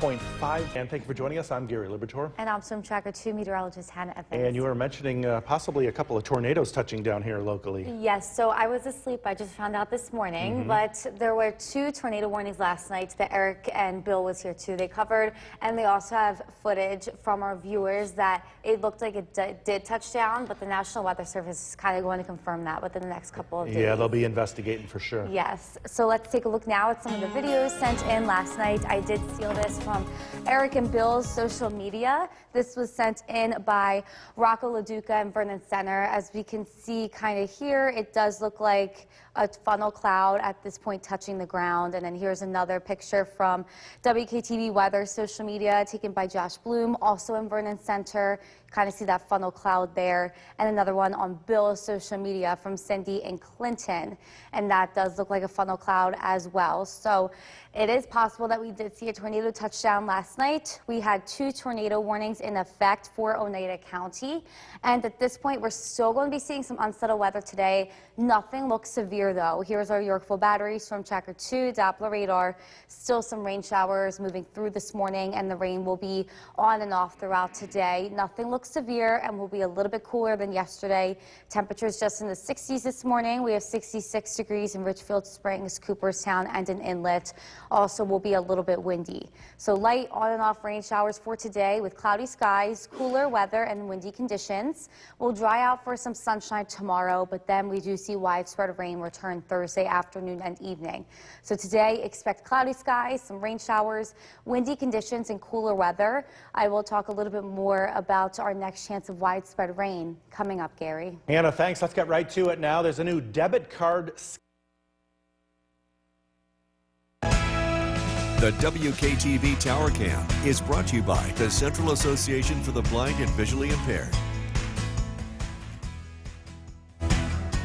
1.5. And thank you for joining us. I'm Gary Liberatore. And I'm Storm Tracker 2 meteorologist Hannah Evans. And you were mentioning possibly a couple of tornadoes touching down here locally. Yes, so I was asleep. I just found out this morning, but there were 2 tornado warnings last night that Eric and Bill was here too. They covered, and they also have footage from our viewers that it looked like it did touch down, but the National Weather Service is kind of going to confirm that within the next couple of days. Yeah, they'll be investigating for sure. Yes, so let's take a look now at some of the videos sent in last night. I did steal this from Eric and Bill's social media. This was sent in by Rocco LaDuca and Vernon Center. As we can see kind of here, it does look like a funnel cloud at this point touching the ground. And then here's another picture from WKTV Weather social media taken by Josh Bloom, also in Vernon Center. Kind of see that funnel cloud there. And another one on Bill's social media from Cindy and Clinton. And that does look like a funnel cloud as well. So it is possible that we did see a tornado touchdown last night. We had 2 tornado warnings in effect for Oneida County. And at this point, we're still going to be seeing some unsettled weather today. Nothing looks severe, though. Here's our Yorkville Battery, Storm Tracker 2, Doppler radar. Still some rain showers moving through this morning, and the rain will be on and off throughout today. Nothing looks severe and will be a little bit cooler than yesterday. Temperatures just in the 60s this morning. We have 66 degrees in Richfield Springs, Cooperstown, and in Inlet. Also will be a little bit windy. So light on and off rain showers for today with cloudy skies, cooler weather, and windy conditions. We'll dry out for some sunshine tomorrow, but then we do see widespread rain return Thursday afternoon and evening. So today, expect cloudy skies, some rain showers, windy conditions, and cooler weather. I will talk a little bit more about our next chance of widespread rain coming up, Gary. Hannah, thanks. Let's get right to it now. There's a new debit card. The WKTV Tower Cam is brought to you by the Central Association for the Blind and Visually Impaired.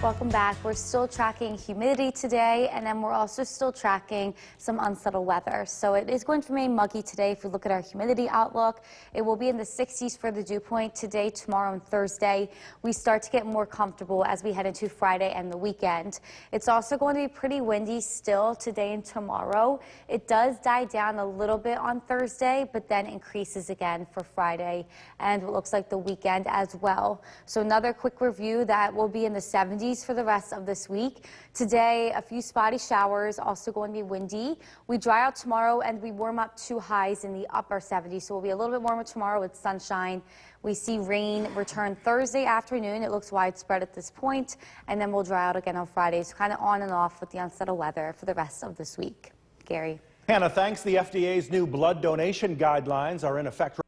Welcome back. We're still tracking humidity today, and then we're also still tracking some unsettled weather. So it is going to remain muggy today. If we look at our humidity outlook, it will be in the 60s for the dew point today, tomorrow, and Thursday. We start to get more comfortable as we head into Friday and the weekend. It's also going to be pretty windy still today and tomorrow. It does die down a little bit on Thursday, but then increases again for Friday and what looks like the weekend as well. So another quick review, that will be in the 70s for the rest of this week. Today, a few spotty showers, also going to be windy. We dry out tomorrow and we warm up to highs in the upper 70s, so we'll be a little bit warmer tomorrow with sunshine. We see rain return Thursday afternoon. It looks widespread at this point, and then we'll dry out again on Friday. So kind of on and off with the unsettled weather for the rest of this week. Gary. Hannah, thanks. The FDA's new blood donation guidelines are in effect.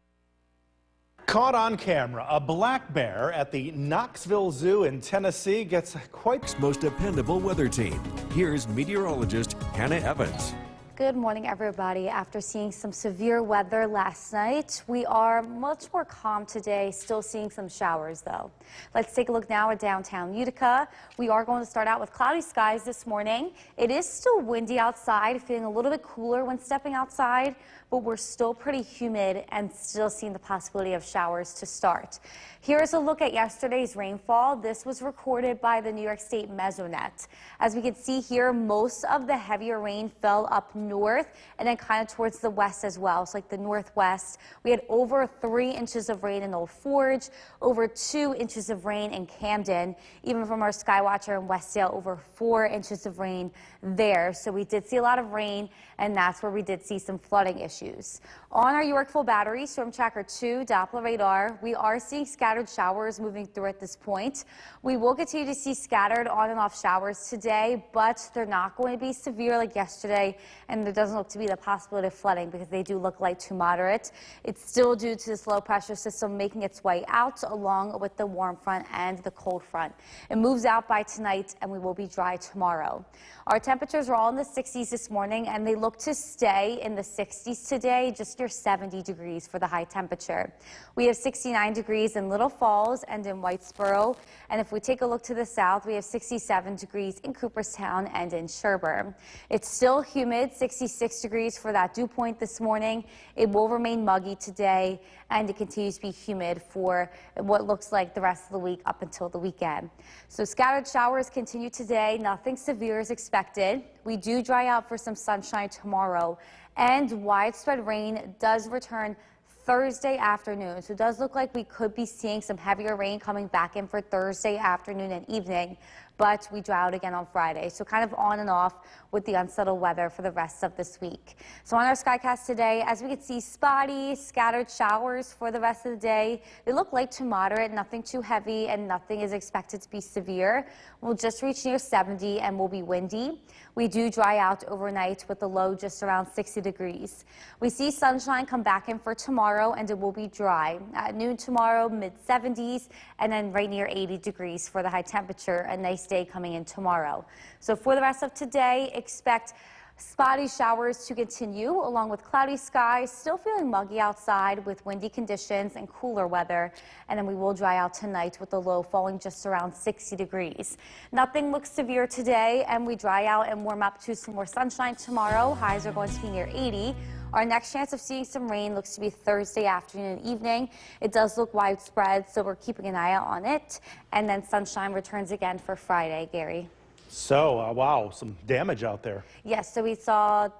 Caught on camera, a black bear at the Knoxville Zoo in Tennessee gets quite Most dependable weather team. Here's meteorologist Hannah Evans. Good morning, everybody. After seeing some severe weather last night, we are much more calm today, still seeing some showers, though. Let's take a look now at downtown Utica. We are going to start out with cloudy skies this morning. It is still windy outside, feeling a little bit cooler when stepping outside, but we're still pretty humid and still seeing the possibility of showers to start. Here's a look at yesterday's rainfall. This was recorded by the New York State Mesonet. As we can see here, most of the heavier rain fell up north and then kind of towards the west as well. So like the northwest, we had over 3 inches of rain in Old Forge, over 2 inches of rain in Camden, even from our Skywatcher in Westdale, over 4 inches of rain there. So we did see a lot of rain, and that's where we did see some flooding issues. On our Yorkville Battery, Storm Tracker 2, Doppler radar, we are seeing scattered showers moving through at this point. We will continue to see scattered on and off showers today, but they're not going to be severe like yesterday, and there doesn't look to be the possibility of flooding because they do look light to moderate. It's still due to this low pressure system making its way out along with the warm front and the cold front. It moves out by tonight, and we will be dry tomorrow. Our temperatures are all in the 60s this morning, and they look to stay in the 60s today, just your 70 degrees for the high temperature. We have 69 degrees in Little Falls and in Whitesboro, and if we take a look to the south, we have 67 degrees in Cooperstown and in Sherburne. It's still humid, 66 degrees for that dew point this morning. It will remain muggy today, and it continues to be humid for what looks like the rest of the week up until the weekend. So scattered showers continue today. Nothing severe is expected. We do dry out for some sunshine tomorrow, and widespread rain does return Thursday afternoon. So it does look like we could be seeing some heavier rain coming back in for Thursday afternoon and evening, but we dry out again on Friday. So kind of on and off with the unsettled weather for the rest of this week. So on our Skycast today, as we can see, spotty, scattered showers for the rest of the day. They look light to moderate, nothing too heavy, and nothing is expected to be severe. We'll just reach near 70 and will be windy. We do dry out overnight with the low just around 60 degrees. We see sunshine come back in for tomorrow, and it will be dry. At noon tomorrow, mid-70s, and then right near 80 degrees for the high temperature. A nice day coming in tomorrow. So for the rest of today, expect spotty showers to continue along with cloudy skies, still feeling muggy outside with windy conditions and cooler weather. And then we will dry out tonight with the low falling just around 60 degrees. Nothing looks severe today, and we dry out and warm up to some more sunshine tomorrow. Highs are going to be near 80. Our next chance of seeing some rain looks to be Thursday afternoon and evening. It does look widespread, so we're keeping an eye out on it. And then sunshine returns again for Friday, Gary. So, wow, some damage out there. Yes, so we saw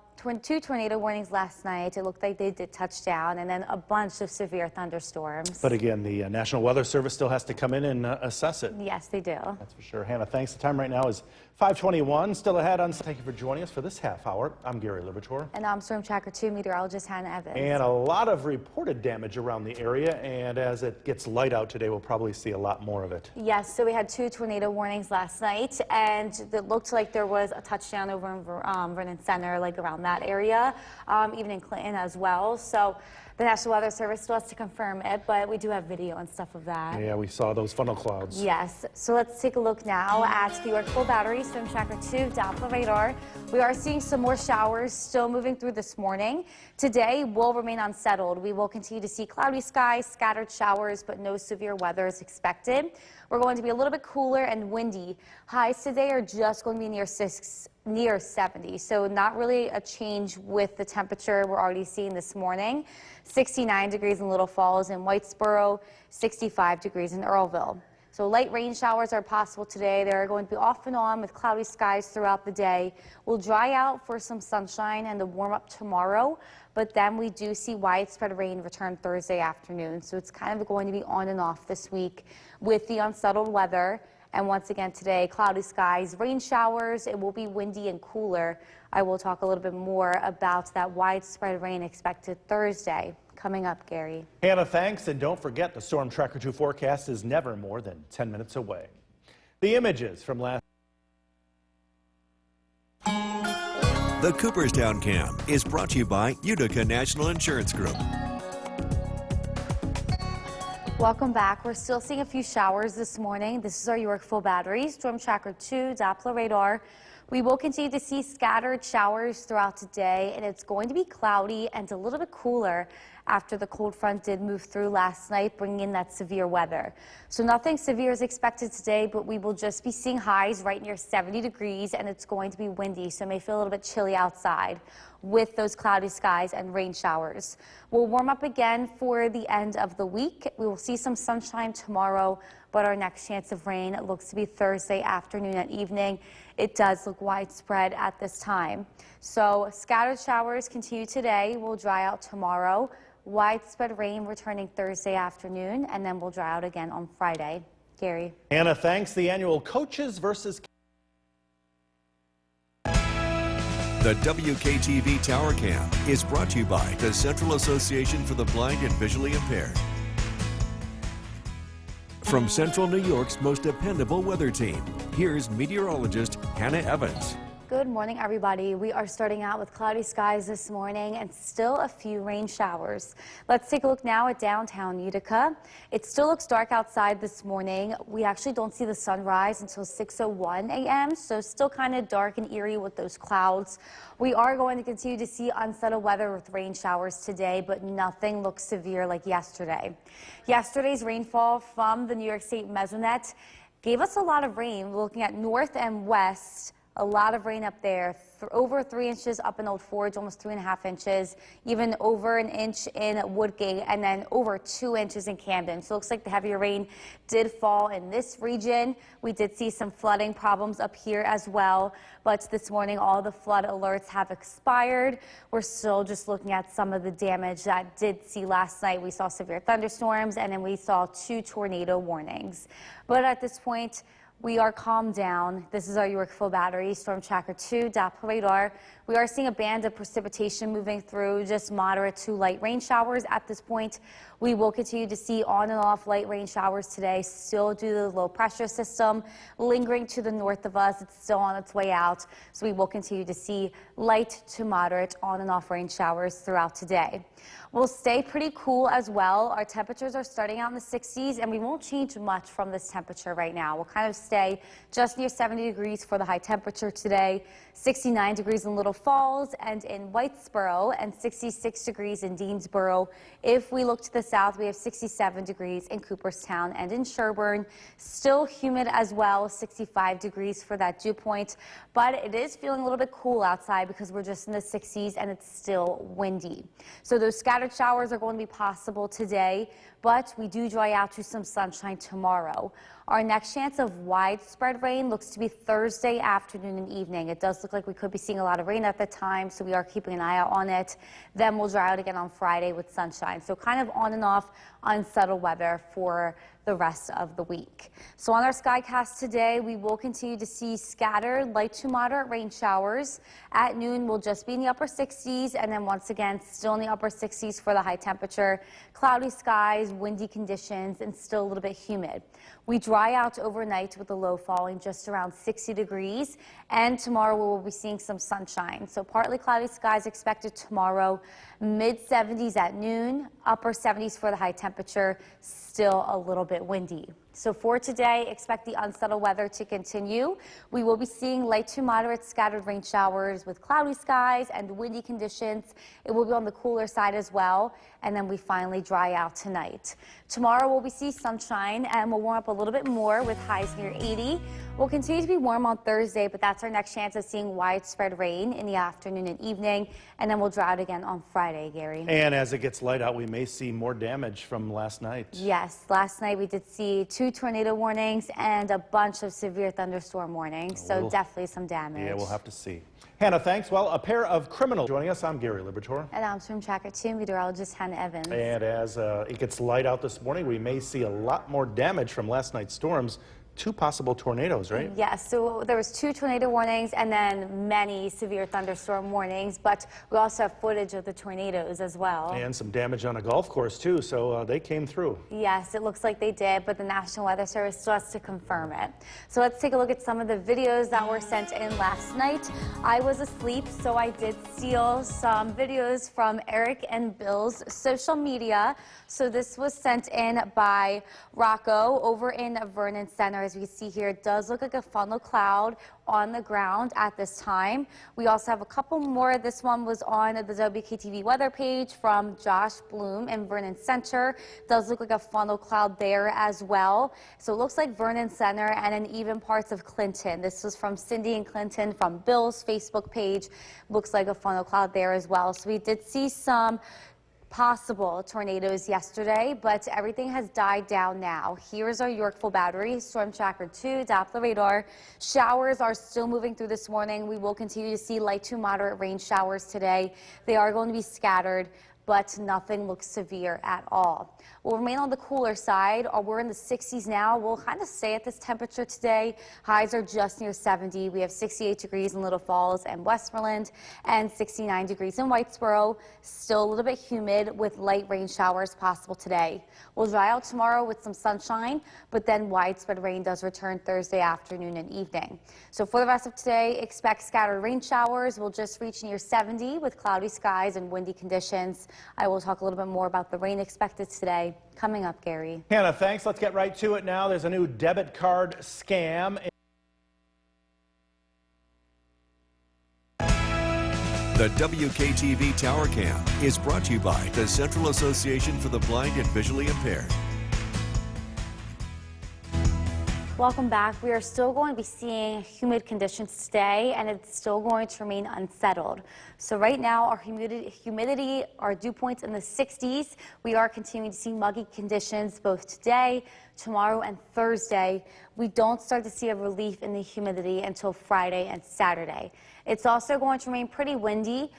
two tornado warnings last night. It looked like they did touch down, and then a bunch of severe thunderstorms. But again, the National Weather Service still has to come in and assess it. Yes, they do. That's for sure. Hannah, thanks. The time right now is 5:21. Still ahead on. Thank you for joining us for this half hour. I'm Gary Libertor. And I'm Storm Tracker 2 meteorologist Hannah Evans. And a lot of reported damage around the area, and as it gets light out today, we'll probably see a lot more of it. Yes, so we had 2 tornado warnings last night, and it looked like there was a touchdown over in Vernon Center, like around that area, even in Clinton as well. So the National Weather Service still has to confirm it, but we do have video and stuff of that. Yeah, we saw those funnel clouds. Yes, so let's take a look now at the York Full Battery Storm Tracker 2 Doppler radar. We are seeing some more showers still moving through this morning. Today will remain unsettled. We will continue to see cloudy skies, scattered showers, but no severe weather is expected. We're going to be a little bit cooler and windy. Highs today are just going to be near 70, so not really a change with the temperature we're already seeing this morning. 69 degrees in Little Falls and Whitesboro, 65 degrees in Earlville. So light rain showers are possible today. They're going to be off and on with cloudy skies throughout the day. We'll dry out for some sunshine and the warm up tomorrow, but then we do see widespread rain return Thursday afternoon. So it's kind of going to be on and off this week with the unsettled weather. And once again today, cloudy skies, rain showers. It will be windy and cooler. I will talk a little bit more about that widespread rain expected Thursday. Coming up, Gary. Hannah, thanks. And don't forget, the Storm Tracker 2 forecast is never more than 10 minutes away. The images from last. The Cooperstown Cam is brought to you by Utica National Insurance Group. Welcome back. We're still seeing a few showers this morning. This is our York Full Battery Storm Tracker 2 Doppler radar. We will continue to see scattered showers throughout today, and it's going to be cloudy and a little bit cooler after the cold front did move through last night, bringing in that severe weather. So nothing severe is expected today, but we will just be seeing highs right near 70 degrees, and it's going to be windy, so it may feel a little bit chilly outside with those cloudy skies and rain showers. We'll warm up again for the end of the week. We will see some sunshine tomorrow, but our next chance of rain looks to be Thursday afternoon and evening. It does look widespread at this time. So scattered showers continue today. We'll dry out tomorrow. Widespread rain returning Thursday afternoon, and then we'll dry out again on Friday. Gary. Hannah, thanks. The annual Coaches versus The WKTV Tower Cam is brought to you by the Central Association for the Blind and Visually Impaired. From Central New York's most dependable weather team, here's meteorologist Hannah Evans. Good morning, everybody. We are starting out with cloudy skies this morning and still a few rain showers. Let's take a look now at downtown Utica. It still looks dark outside this morning. We actually don't see the sunrise until 6:01 a.m., so still kind of dark and eerie with those clouds. We are going to continue to see unsettled weather with rain showers today, but nothing looks severe like yesterday. Yesterday's rainfall from the New York State Mesonet gave us a lot of rain. We're looking at north and west A lot of rain up there, over 3 inches up in Old Forge, almost 3.5 inches, even over an inch in Woodgate, and then over 2 inches in Camden. So it looks like the heavier rain did fall in this region. We did see some flooding problems up here as well, but this morning all the flood alerts have expired. We're still just looking at some of the damage that did see last night. We saw severe thunderstorms, and then we saw 2 tornado warnings. But at this point, we are calmed down. This is our Yorkville Battery Storm Tracker 2 Doppler radar. We are seeing a band of precipitation moving through, just moderate to light rain showers at this point. We will continue to see on and off light rain showers today, still due to the low pressure system lingering to the north of us. It's still on its way out, so we will continue to see light to moderate on and off rain showers throughout today. We'll stay pretty cool as well. Our temperatures are starting out in the 60s, and we won't change much from this temperature right now. We'll kind of stay just near 70 degrees for the high temperature today, 69 degrees in Little Falls and in Whitesboro, and 66 degrees in Deansboro. If we look to the south, we have 67 degrees in Cooperstown and in Sherburne. Still humid as well, 65 degrees for that dew point, but it is feeling a little bit cool outside because we're just in the 60s and it's still windy. So those scattered showers are going to be possible today, but we do dry out to some sunshine tomorrow. Our next chance of widespread rain looks to be Thursday afternoon and evening. It does look like we could be seeing a lot of rain at the time, so we are keeping an eye out on it. Then we'll dry out again on Friday with sunshine. So kind of on and off unsettled weather for the rest of the week. So on our Skycast today, we will continue to see scattered light to moderate rain showers. At noon, we'll just be in the upper 60s, and then once again, still in the upper 60s for the high temperature. Cloudy skies, windy conditions, and still a little bit humid. We dry out overnight with the low falling just around 60 degrees, and tomorrow we will be seeing some sunshine. So partly cloudy skies expected tomorrow, mid 70s at noon, upper 70s for the high temperature, still a little bit windy. So for today, expect the unsettled weather to continue. We will be seeing light to moderate scattered rain showers with cloudy skies and windy conditions. It will be on the cooler side as well, and then we finally dry out tonight. Tomorrow we'll see sunshine, and we'll warm up a little bit more with highs near 80. We'll continue to be warm on Thursday, but that's our next chance of seeing widespread rain in the afternoon and evening, and then we'll dry out again on Friday, Gary. And as it gets light out, we may see more damage from last night. Yes, last night we did see 2 tornado warnings and a bunch of severe thunderstorm warnings, so definitely some damage. Yeah, we'll have to see. Hannah, thanks. Well, a pair of criminals joining us. I'm Gary Liberatore. And I'm Storm Tracker 2 meteorologist Hannah Evans. And as it gets light out this morning, we may see a lot more damage from last night's storms. 2 possible tornadoes, right? Yes, so there was 2 tornado warnings and then many severe thunderstorm warnings, but we also have footage of the tornadoes as well. And some damage on a golf course too, so they came through. Yes, it looks like they did, but the National Weather Service still has to confirm it. So let's take a look at some of the videos that were sent in last night. I was asleep, so I did steal some videos from Eric and Bill's social media. So this was sent in by Rocco over in Vernon Center. As we see here, it does look like a funnel cloud on the ground at this time. We also have a couple more. This one was on the WKTV weather page from Josh Bloom in Vernon Center. It does look like a funnel cloud there as well. So it looks like Vernon Center and then even parts of Clinton. This was from Cindy and Clinton from Bill's Facebook page. Looks like a funnel cloud there as well. So we did see some possible tornadoes yesterday, but everything has died down now. Here's our Yorkville Battery Storm Tracker 2 Doppler radar. Showers are still moving through this morning. We will continue to see light to moderate rain showers today. They are going to be scattered, but nothing looks severe at all. We'll remain on the cooler side. We're in the 60s now. We'll kind of stay at this temperature today. Highs are just near 70. We have 68 degrees in Little Falls and Westmoreland and 69 degrees in Whitesboro. Still a little bit humid with light rain showers possible today. We'll dry out tomorrow with some sunshine, but then widespread rain does return Thursday afternoon and evening. So for the rest of today, expect scattered rain showers. We'll just reach near 70 with cloudy skies and windy conditions. I will talk a little bit more about the rain expected today coming up, Gary. Hannah, thanks. Let's get right to it now. There's a new debit card scam. The WKTV Tower Cam is brought to you by the Central Association for the Blind and Visually Impaired. Welcome back. We are still going to be seeing humid conditions today, and it's still going to remain unsettled. So right now, our humidity, our dew points in the 60s. We are continuing to see muggy conditions both today, tomorrow, and Thursday. We don't start to see a relief in the humidity until Friday and Saturday. It's also going to remain pretty windy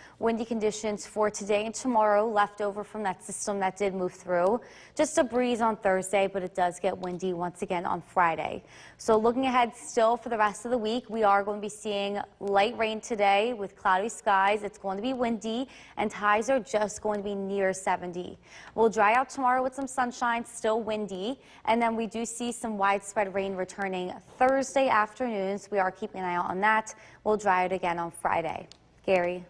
conditions for today and tomorrow, left over from that system that did move through. Just a breeze on Thursday, but it does get windy once again on Friday. So looking ahead still for the rest of the week, we are going to be seeing light rain today with cloudy skies. It's going to be windy, and highs are just going to be near 70. We'll dry out tomorrow with some sunshine, still windy, and then we do see some widespread rain returning Thursday afternoons. We are keeping an eye out on that. We'll dry it again on Friday. Gary.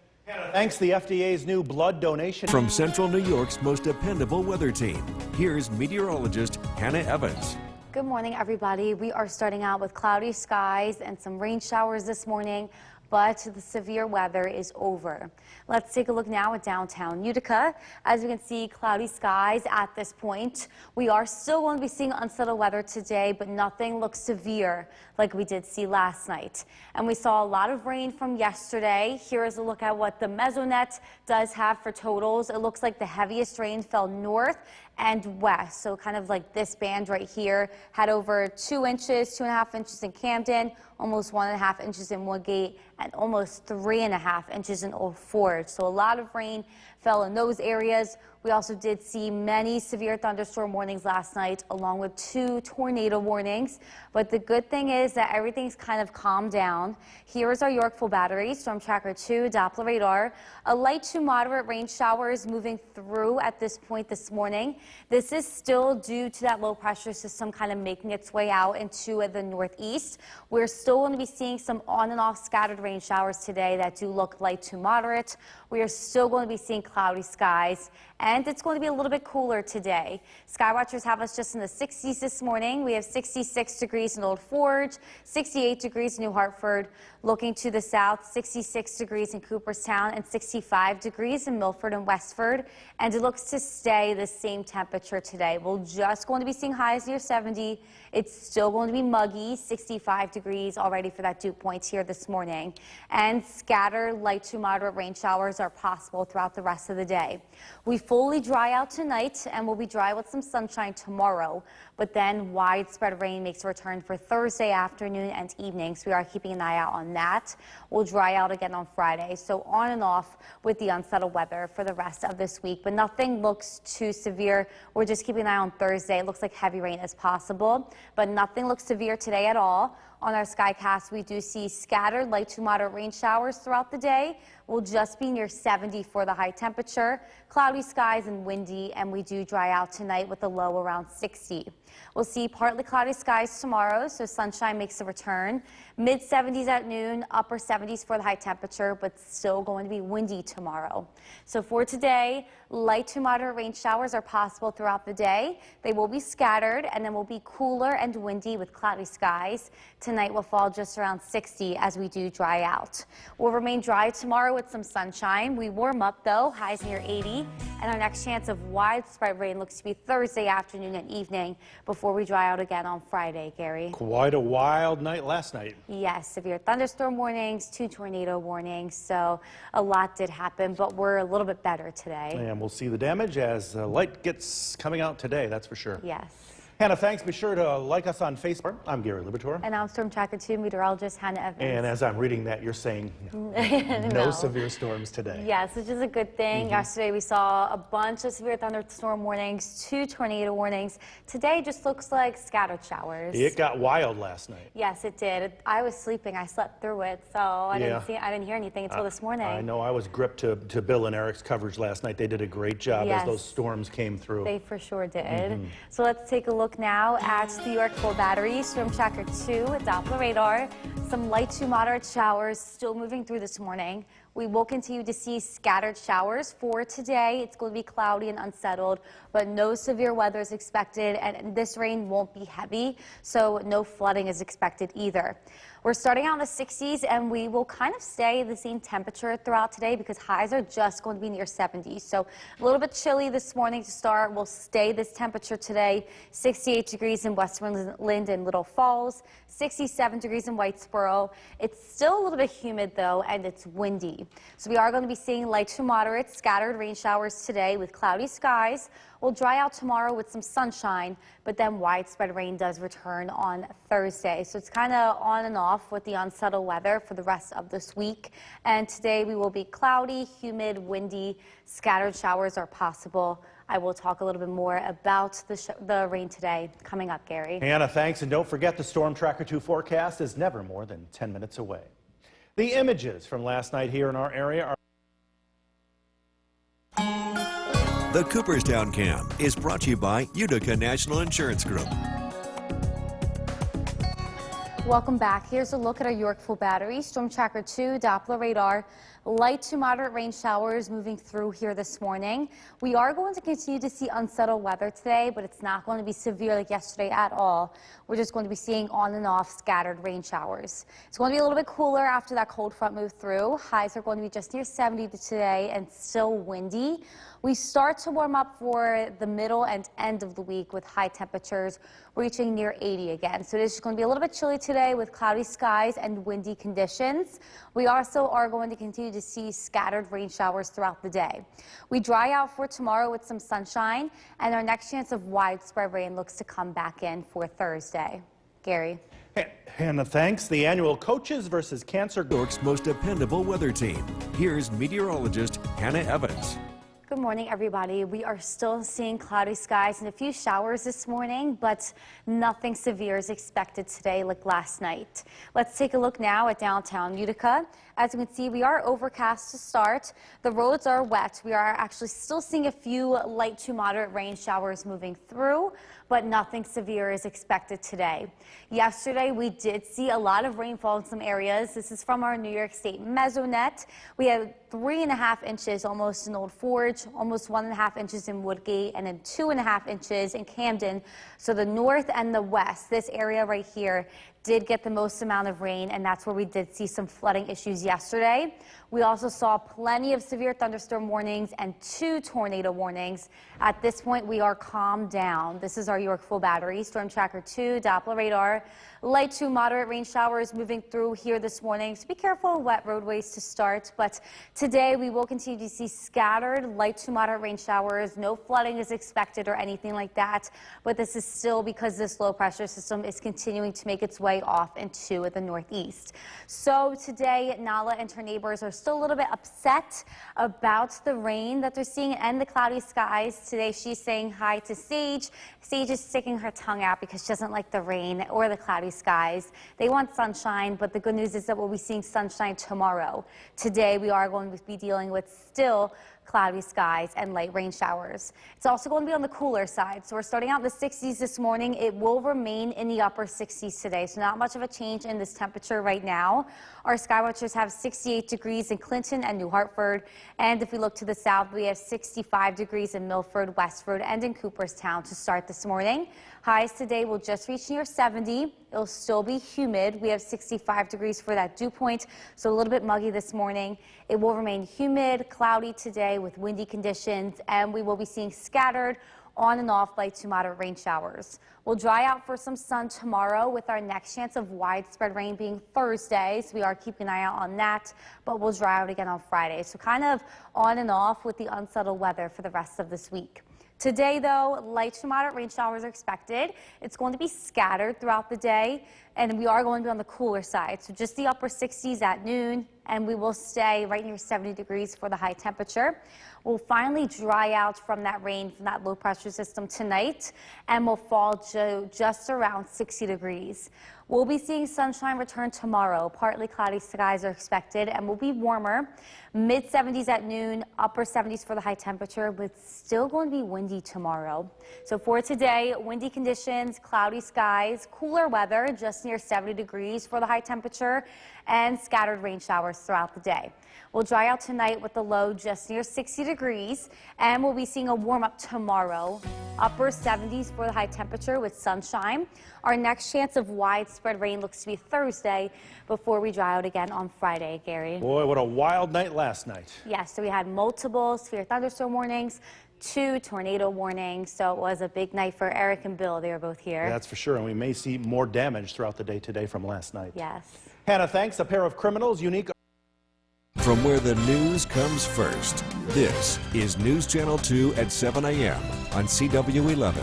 Thanks. The FDA's new blood donation. From Central New York's most dependable weather team, here's meteorologist Hannah Evans. Good morning, everybody. We are starting out with cloudy skies and some rain showers this morning, but the severe weather is over. Let's take a look now at downtown Utica. As we can see, cloudy skies at this point. We are still going to be seeing unsettled weather today, but nothing looks severe like we did see last night. And we saw a lot of rain from yesterday. Here is a look at what the Mesonet does have for totals. It looks like the heaviest rain fell north and west. So kind of like this band right here had over 2 inches, 2.5 inches in Camden, almost 1.5 inches in Woodgate, and almost 3.5 inches in Old Forge. So a lot of rain fell in those areas. We also did see many severe thunderstorm warnings last night, along with 2 tornado warnings. But the good thing is that everything's kind of calmed down. Here is our Yorkville Battery, Storm Tracker 2, Doppler radar. A light to moderate rain shower is moving through at this point this morning. This is still due to that low pressure system kind of making its way out into the northeast. We're still going to be seeing some on and off scattered rain showers today that do look light to moderate. We are still going to be seeing cloudy skies, and it's going to be a little bit cooler today. Skywatchers have us just in the 60s this morning. We have 66 degrees in Old Forge, 68 degrees in New Hartford. Looking to the south, 66 degrees in Cooperstown and 65 degrees in Milford and Westford. And it looks to stay the same temperature today. We're just going to be seeing highs near 70. It's still going to be muggy, 65 degrees already for that dew point here this morning. And scattered light to moderate rain showers are possible throughout the rest of the day. We fully dry out tonight, and we'll be dry with some sunshine tomorrow. But then widespread rain makes a return for Thursday afternoon and evening. So we are keeping an eye out on that. We'll dry out again on Friday. So on and off with the unsettled weather for the rest of this week. But nothing looks too severe. We're just keeping an eye on Thursday. It looks like heavy rain is possible, but nothing looks severe today at all. On our Skycast, we do see scattered light to moderate rain showers throughout the day. We'll just be near 70 for the high temperature. Cloudy skies and windy, and we do dry out tonight with a low around 60. We'll see partly cloudy skies tomorrow, so sunshine makes a return. Mid 70s at noon, upper 70s for the high temperature, but still going to be windy tomorrow. So for today, light to moderate rain showers are possible throughout the day. They will be scattered, and then will be cooler and windy with cloudy skies. Tonight will fall just around 60 as we do dry out. We'll remain dry tomorrow with some sunshine. We warm up though, highs near 80, and our next chance of widespread rain looks to be Thursday afternoon and evening before we dry out again on Friday, Gary. Quite a wild night last night. Yes, severe thunderstorm warnings, 2 tornado warnings, so a lot did happen, but we're a little bit better today. And we'll see the damage as light gets coming out today, that's for sure. Yes. Hannah, thanks. Be sure to like us on Facebook. I'm Gary Liberatore. And I'm Storm Tracker 2 meteorologist Hannah Evans. And as I'm reading that, you're saying no severe storms today. Yes, which is a good thing. Yesterday we saw a bunch of severe thunderstorm warnings, 2 tornado warnings. Today just looks like scattered showers. It got wild last night. Yes, it did. I was sleeping. I slept through it, so I didn't hear anything until this morning. I know. I was gripped to Bill and Eric's coverage last night. They did a great job as those storms came through. They for sure did. So let's take a look now at the Yorkville Battery, Storm Tracker 2, Doppler radar. Some light to moderate showers still moving through this morning. We will continue to see scattered showers for today. It's going to be cloudy and unsettled, but no severe weather is expected, and this rain won't be heavy, so no flooding is expected either. We're starting out in the 60s and we will kind of stay the same temperature throughout today because highs are just going to be near 70s. So a little bit chilly this morning to start. We'll stay this temperature today. 68 degrees in Westmoreland and Little Falls, 67 degrees in Whitesboro. It's still a little bit humid though, and it's windy. So we are going to be seeing light to moderate scattered rain showers today with cloudy skies. We'll dry out tomorrow with some sunshine, but then widespread rain does return on Thursday. So it's kind of on and off with the unsettled weather for the rest of this week. And today we will be cloudy, humid, windy. Scattered showers are possible. I will talk a little bit more about the rain today coming up, Gary. Hannah, thanks. And don't forget the Storm Tracker 2 forecast is never more than 10 minutes away. The images from last night here in our area are The Cooperstown Cam is brought to you by Utica National Insurance Group. Welcome back. Here's a look at our Yorkville Battery. Storm Tracker 2, Doppler radar. Light to moderate rain showers moving through here this morning. We are going to continue to see unsettled weather today, but it's not going to be severe like yesterday at all. We're just going to be seeing on and off scattered rain showers. It's going to be a little bit cooler after that cold front moved through. Highs are going to be just near 70 today and still windy. We start to warm up for the middle and end of the week with high temperatures reaching near 80 again. So it is going to be a little bit chilly today with cloudy skies and windy conditions. We also are going to continue to see scattered rain showers throughout the day. We dry out for tomorrow with some sunshine, and our next chance of widespread rain looks to come back in for Thursday. Gary. Hannah, thanks. The annual Coaches versus Cancer York's most dependable weather team. Here's meteorologist Hannah Evans. Good morning, everybody. We are still seeing cloudy skies and a few showers this morning, but nothing severe is expected today like last night. Let's take a look now at downtown Utica. As you can see, we are overcast to start. The roads are wet. We are actually still seeing a few light to moderate rain showers moving through, but nothing severe is expected today. Yesterday, we did see a lot of rainfall in some areas. This is from our New York State Mesonet. We had 3.5 inches almost in Old Forge, almost 1.5 inches in Woodgate, and then 2.5 inches in Camden. So the north and the west, this area right here, did get the most amount of rain, and that's where we did see some flooding issues yesterday. We also saw plenty of severe thunderstorm warnings and 2 tornado warnings. At this point, we are calmed down. This is our Yorkville Battery, Storm Tracker 2, Doppler radar. Light to moderate rain showers moving through here this morning, so be careful of wet roadways to start. But today, we will continue to see scattered light to moderate rain showers. No flooding is expected or anything like that, but this is still because this low pressure system is continuing to make its way off into the northeast. So today, Nala and her neighbors are still a little bit upset about the rain that they're seeing and the cloudy skies. Today, she's saying hi to Sage. Sage is sticking her tongue out because she doesn't like the rain or the cloudy skies. They want sunshine, but the good news is that we'll be seeing sunshine tomorrow. Today, we are going to be dealing with still cloudy skies and light rain showers. It's also going to be on the cooler side. So we're starting out in the 60s this morning. It will remain in the upper 60s today. So not much of a change in this temperature right now. Our sky watchers have 68 degrees in Clinton and New Hartford. And if we look to the south, we have 65 degrees in Milford, Westford, and in Cooperstown to start this morning. Highs today will just reach near 70. It'll still be humid. We have 65 degrees for that dew point, so a little bit muggy this morning. It will remain humid, cloudy today with windy conditions, and we will be seeing scattered on and off light to moderate rain showers. We'll dry out for some sun tomorrow with our next chance of widespread rain being Thursday, so we are keeping an eye out on that, but we'll dry out again on Friday. So kind of on and off with the unsettled weather for the rest of this week. Today, though, light to moderate rain showers are expected. It's going to be scattered throughout the day, and we are going to be on the cooler side. So just the upper 60s at noon, and we will stay right near 70 degrees for the high temperature. We'll finally dry out from that rain from that low pressure system tonight, and will fall just around 60 degrees. We'll be seeing sunshine return tomorrow. Partly cloudy skies are expected and will be warmer. Mid 70s at noon, upper 70s for the high temperature, but still going to be windy tomorrow. So for today, windy conditions, cloudy skies, cooler weather, just near 70 degrees for the high temperature, and scattered rain showers throughout the day. We'll dry out tonight with the low just near 60 degrees, and we'll be seeing a warm up tomorrow. upper 70s for the high temperature with sunshine. Our next chance of widespread rain looks to be Thursday before we dry out again on Friday, Gary. Boy, what a wild night last night. Yes, so we had multiple severe thunderstorm warnings, 2 tornado warnings, so it was a big night for Eric and Bill. They were both here. That's for sure, and we may see more damage throughout the day today from last night. Yes. Hannah, thanks. A pair of criminals, unique. From where the news comes first, this is News Channel 2 at 7 a.m. on CW11.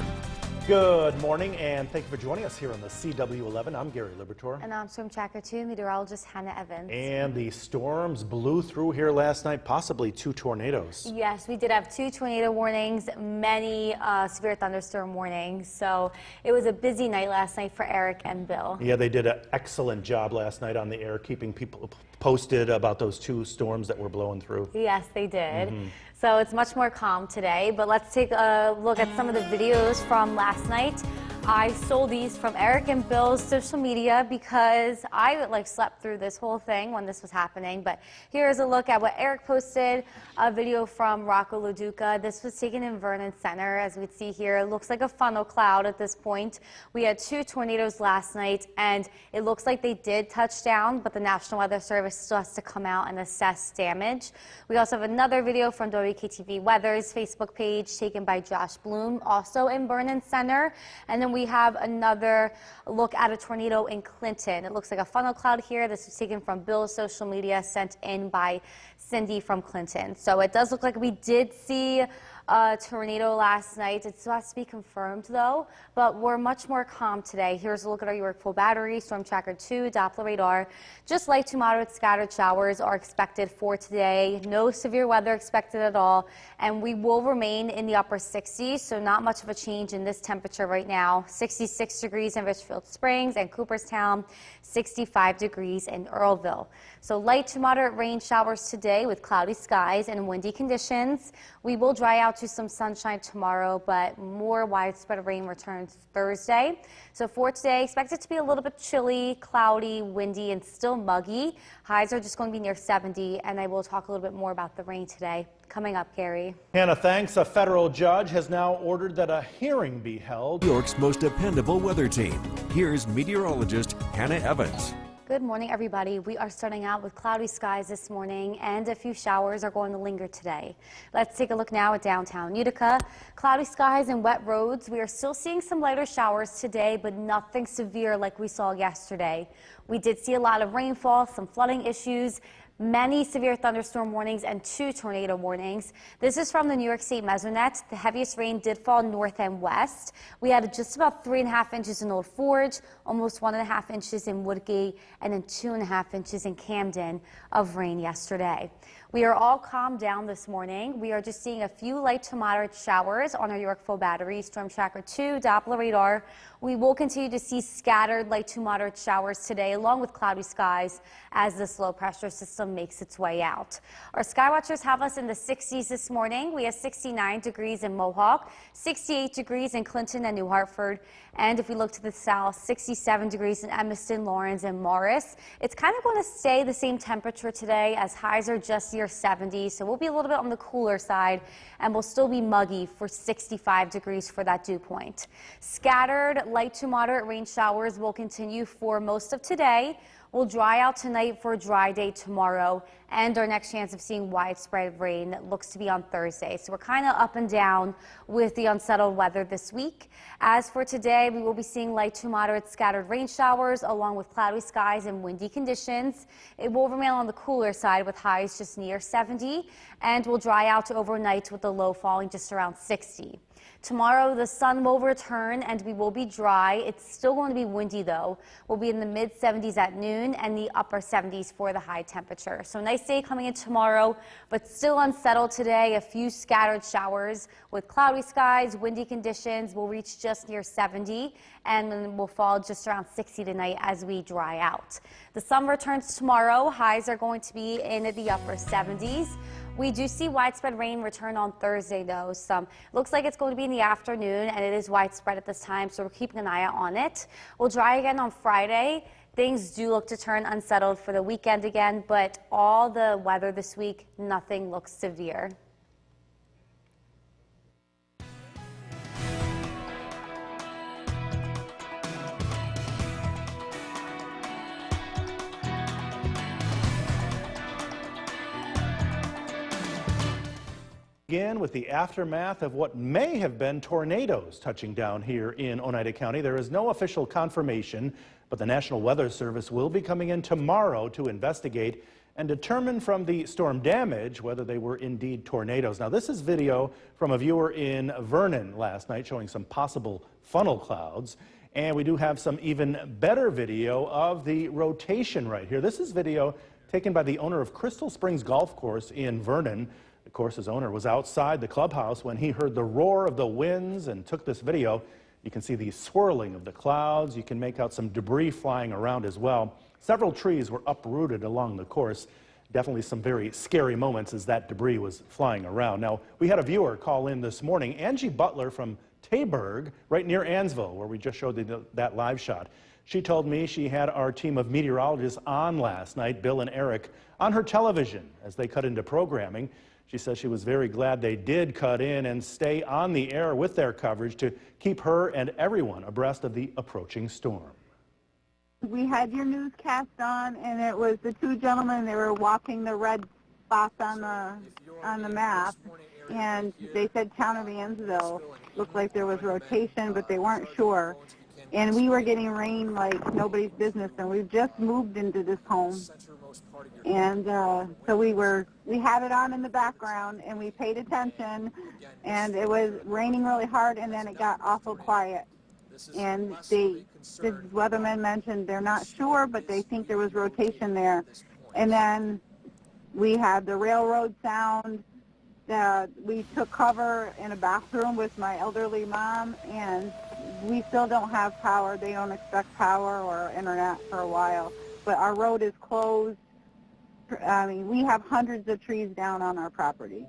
Good morning, and thank you for joining us here on the CW11. I'm Gary Libertor. And I'm Storm Tracker 2 meteorologist Hannah Evans. And the storms blew through here last night, possibly 2 tornadoes. Yes, we did have 2 tornado warnings, many severe thunderstorm warnings. So it was a busy night last night for Eric and Bill. Yeah, they did an excellent job last night on the air, keeping people posted about those 2 storms that were blowing through. Yes, they did. So it's much more calm today, but let's take a look at some of the videos from last night. I stole these from Eric and Bill's social media because I slept through this whole thing when this was happening. But here's a look at what Eric posted, a video from Rocco LaDuca. This was taken in Vernon Center, as we see here. It looks like a funnel cloud at this point. We had 2 tornadoes last night, and it looks like they did touch down, but the National Weather Service still has to come out and assess damage. We also have another video from WKTV Weather's Facebook page taken by Josh Bloom, also in Vernon Center. And then we have another look at a tornado in Clinton. It looks like a funnel cloud here. This was taken from Bill's social media, sent in by Cindy from Clinton. So it does look like we did see a tornado last night. It still has to be confirmed though, but we're much more calm today. Here's a look at our York battery, Storm Tracker 2, Doppler radar. Just light to moderate scattered showers are expected for today. No severe weather expected at all, and we will remain in the upper 60s, so not much of a change in this temperature right now. 66 degrees in Richfield Springs and Cooperstown, 65 degrees in Earlville. So light to moderate rain showers today with cloudy skies and windy conditions. We will dry out to some sunshine tomorrow, but more widespread rain returns Thursday. So for today, expect it to be a little bit chilly, cloudy, windy, and still muggy. Highs are just going to be near 70, and I will talk a little bit more about the rain today. Coming up, Gary. Hannah, thanks. A federal judge has now ordered that a hearing be held. New York's most dependable weather team. Here's meteorologist Hannah Evans. Good morning, everybody. We are starting out with cloudy skies this morning, and a few showers are going to linger today. Let's take a look now at downtown Utica. Cloudy skies and wet roads. We are still seeing some lighter showers today, but nothing severe like we saw yesterday. We did see a lot of rainfall, some flooding issues, many severe thunderstorm warnings, and 2 tornado warnings. This is from the New York State Mesonet. The heaviest rain did fall north and west. We had just about 3.5 inches in Old Forge, almost 1.5 inches in Woodgate, and then 2.5 inches in Camden of rain yesterday. We are all calmed down this morning. We are just seeing a few light to moderate showers on our Yorkville battery, Storm Tracker 2, Doppler radar. We will continue to see scattered light to moderate showers today, along with cloudy skies, as this low pressure system makes its way out. Our sky watchers have us in the 60s this morning. We have 69 degrees in Mohawk, 68 degrees in Clinton and New Hartford, and if we look to the south, 67 degrees in Evanston, Lawrence, and Morris. It's kind of going to stay the same temperature today, as highs are just near 70, so we'll be a little bit on the cooler side, and we'll still be muggy for 65 degrees for that dew point. Scattered light to moderate rain showers will continue for most of today. We'll dry out tonight for a dry day tomorrow, and our next chance of seeing widespread rain looks to be on Thursday. So we're kind of up and down with the unsettled weather this week. As for today, we will be seeing light to moderate scattered rain showers along with cloudy skies and windy conditions. It will remain on the cooler side with highs just near 70, and will dry out overnight with the low falling just around 60. Tomorrow, the sun will return and we will be dry. It's still going to be windy, though. We'll be in the mid-70s at noon and the upper 70s for the high temperature. So nice day coming in tomorrow, but still unsettled today. A few scattered showers with cloudy skies, windy conditions. Will reach just near 70 and then will fall just around 60 tonight as we dry out. The sun returns tomorrow. Highs are going to be in the upper 70s. We do see widespread rain return on Thursday, though. Looks like it's going to be in the afternoon, and it is widespread at this time, so we're keeping an eye out on it. We'll dry again on Friday. Things do look to turn unsettled for the weekend again, but all the weather this week, nothing looks severe. begin with the aftermath of what may have been tornadoes touching down here in Oneida County. There is no official confirmation, but the National Weather Service will be coming in tomorrow to investigate and determine from the storm damage whether they were indeed tornadoes. Now, this is video from a viewer in Vernon last night showing some possible funnel clouds. And we do have some even better video of the rotation right here. This is video taken by the owner of Crystal Springs Golf Course in Vernon. The course's owner was outside the clubhouse when he heard the roar of the winds and took this video. You can see the swirling of the clouds. You can make out some debris flying around as well. Several trees were uprooted along the course. Definitely some very scary moments as that debris was flying around. Now, we had a viewer call in this morning, Angie Butler from Taberg, right near Ansville, where we just showed that live shot. She told me she had our team of meteorologists on last night, Bill and Eric, on her television as they cut into programming. She says she was very glad they did cut in and stay on the air with their coverage to keep her and everyone abreast of the approaching storm. We had your newscast on, and it was the two gentlemen. They were walking the red spots on the map, and they said town of Ansville. Looked like there was rotation, but they weren't sure. And we were getting rain like nobody's business, and we've just moved into this home. And so we had it on in the background, and we paid attention, and it was raining really hard, and then it got awful quiet. And the weathermen mentioned they're not sure, but they think there was rotation there. And then we had the railroad sound. We took cover in a bathroom with my elderly mom, and we still don't have power. They don't expect power or internet for a while. But our road is closed. I mean, we have hundreds of trees down on our property.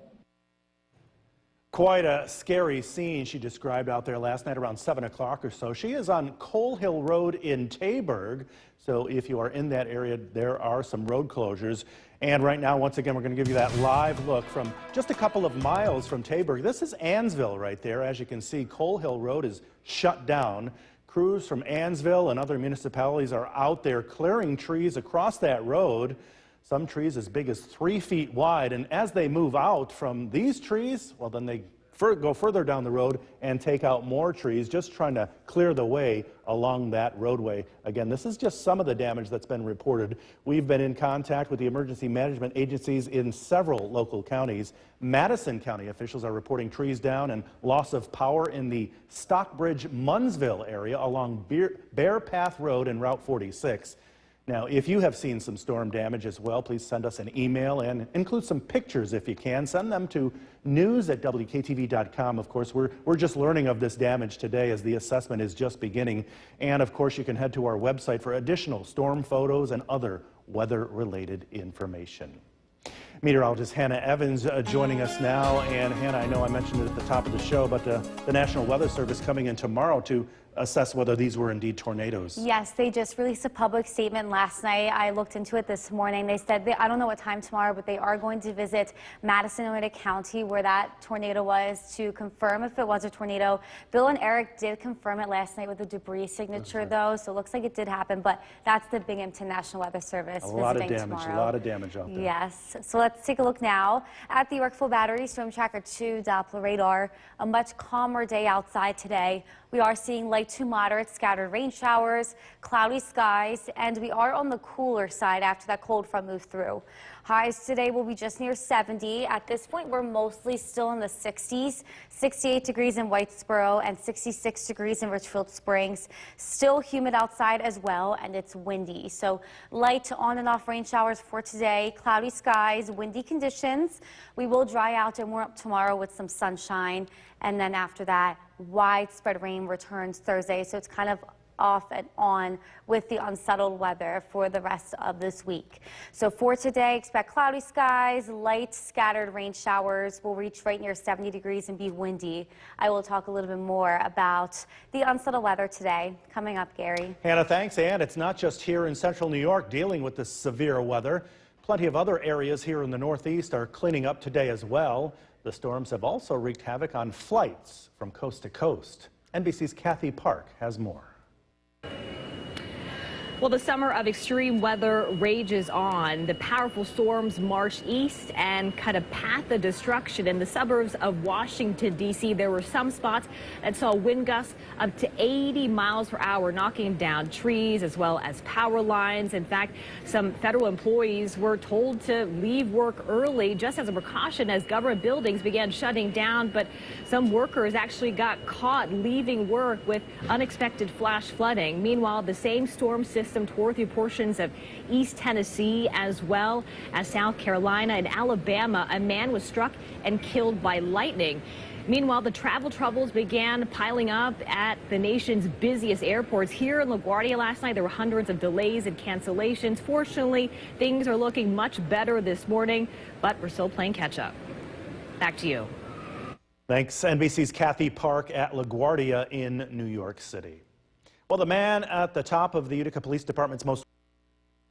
Quite a scary scene she described out there last night around 7 o'clock or so. She is on Coal Hill Road in Taberg, so if you are in that area, there are some road closures. And right now, once again, we're going to give you that live look from just a couple of miles from Taberg. This is Ansville right there. As you can see, Coal Hill Road is shut down. Crews from Ansville and other municipalities are out there clearing trees across that road. Some trees as big as 3 feet wide, and as they move out from these trees, well, then they go further down the road and take out more trees, just trying to clear the way along that roadway. Again, this is just some of the damage that's been reported. We've been in contact with the emergency management agencies in several local counties. Madison County officials are reporting trees down and loss of power in the Stockbridge-Munnsville area along Bear Path Road and Route 46. Now, if you have seen some storm damage as well, please send us an email and include some pictures if you can. Send them to news@wktv.com. Of course, we're just learning of this damage today as the assessment is just beginning. And of course, you can head to our website for additional storm photos and other weather-related information. Meteorologist Hannah Evans joining us now. And Hannah, I know I mentioned it at the top of the show, but the National Weather Service coming in tomorrow to assess whether these were indeed tornadoes. Yes, they just released a public statement last night. I looked into it this morning. They said, I don't know what time tomorrow, but they are going to visit Madison and Oneida County where that tornado was to confirm if it was a tornado. Bill and Eric did confirm it last night with a debris signature though, so it looks like it did happen, but that's the Binghamton National Weather Service visiting tomorrow. A lot of damage out there. Yes, so let's take a look now at the Yorkville Battery Storm Tracker 2 Doppler radar. A much calmer day outside today. We are seeing light to moderate scattered rain showers, cloudy skies, and we are on the cooler side after that cold front moved through. Highs today will be just near 70. At this point, we're mostly still in the 60s, 68 degrees in Whitesboro and 66 degrees in Richfield Springs. Still humid outside as well, and it's windy. So light on and off rain showers for today, cloudy skies, windy conditions. We will dry out and warm up tomorrow with some sunshine, and then after that, widespread rain returns Thursday, so it's kind of off and on with the unsettled weather for the rest of this week. So for today, expect cloudy skies, light scattered rain showers will reach right near 70 degrees and be windy. I will talk a little bit more about the unsettled weather today. Coming up, Gary. Hannah, thanks. And it's not just here in central New York dealing with this severe weather. Plenty of other areas here in the Northeast are cleaning up today as well. The storms have also wreaked havoc on flights from coast to coast. NBC's Kathy Park has more. Well, the summer of extreme weather rages on. The powerful storms marched east and cut a path of destruction in the suburbs of Washington, D.C. There were some spots that saw wind gusts up to 80 miles per hour, knocking down trees as well as power lines. In fact, some federal employees were told to leave work early just as a precaution as government buildings began shutting down. But some workers actually got caught leaving work with unexpected flash flooding. Meanwhile, the same storm system tore through portions of East Tennessee as well as South Carolina and Alabama. A man was struck and killed by lightning. Meanwhile, the travel troubles began piling up at the nation's busiest airports. Here in LaGuardia last night, there were hundreds of delays and cancellations. Fortunately, things are looking much better this morning, but we're still playing catch up. Back to you. Thanks, NBC's Kathy Park at LaGuardia in New York City. Well, the man at the top of the Utica Police Department's most...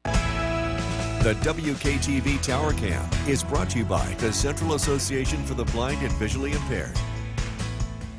The WKTV Tower Cam is brought to you by the Central Association for the Blind and Visually Impaired.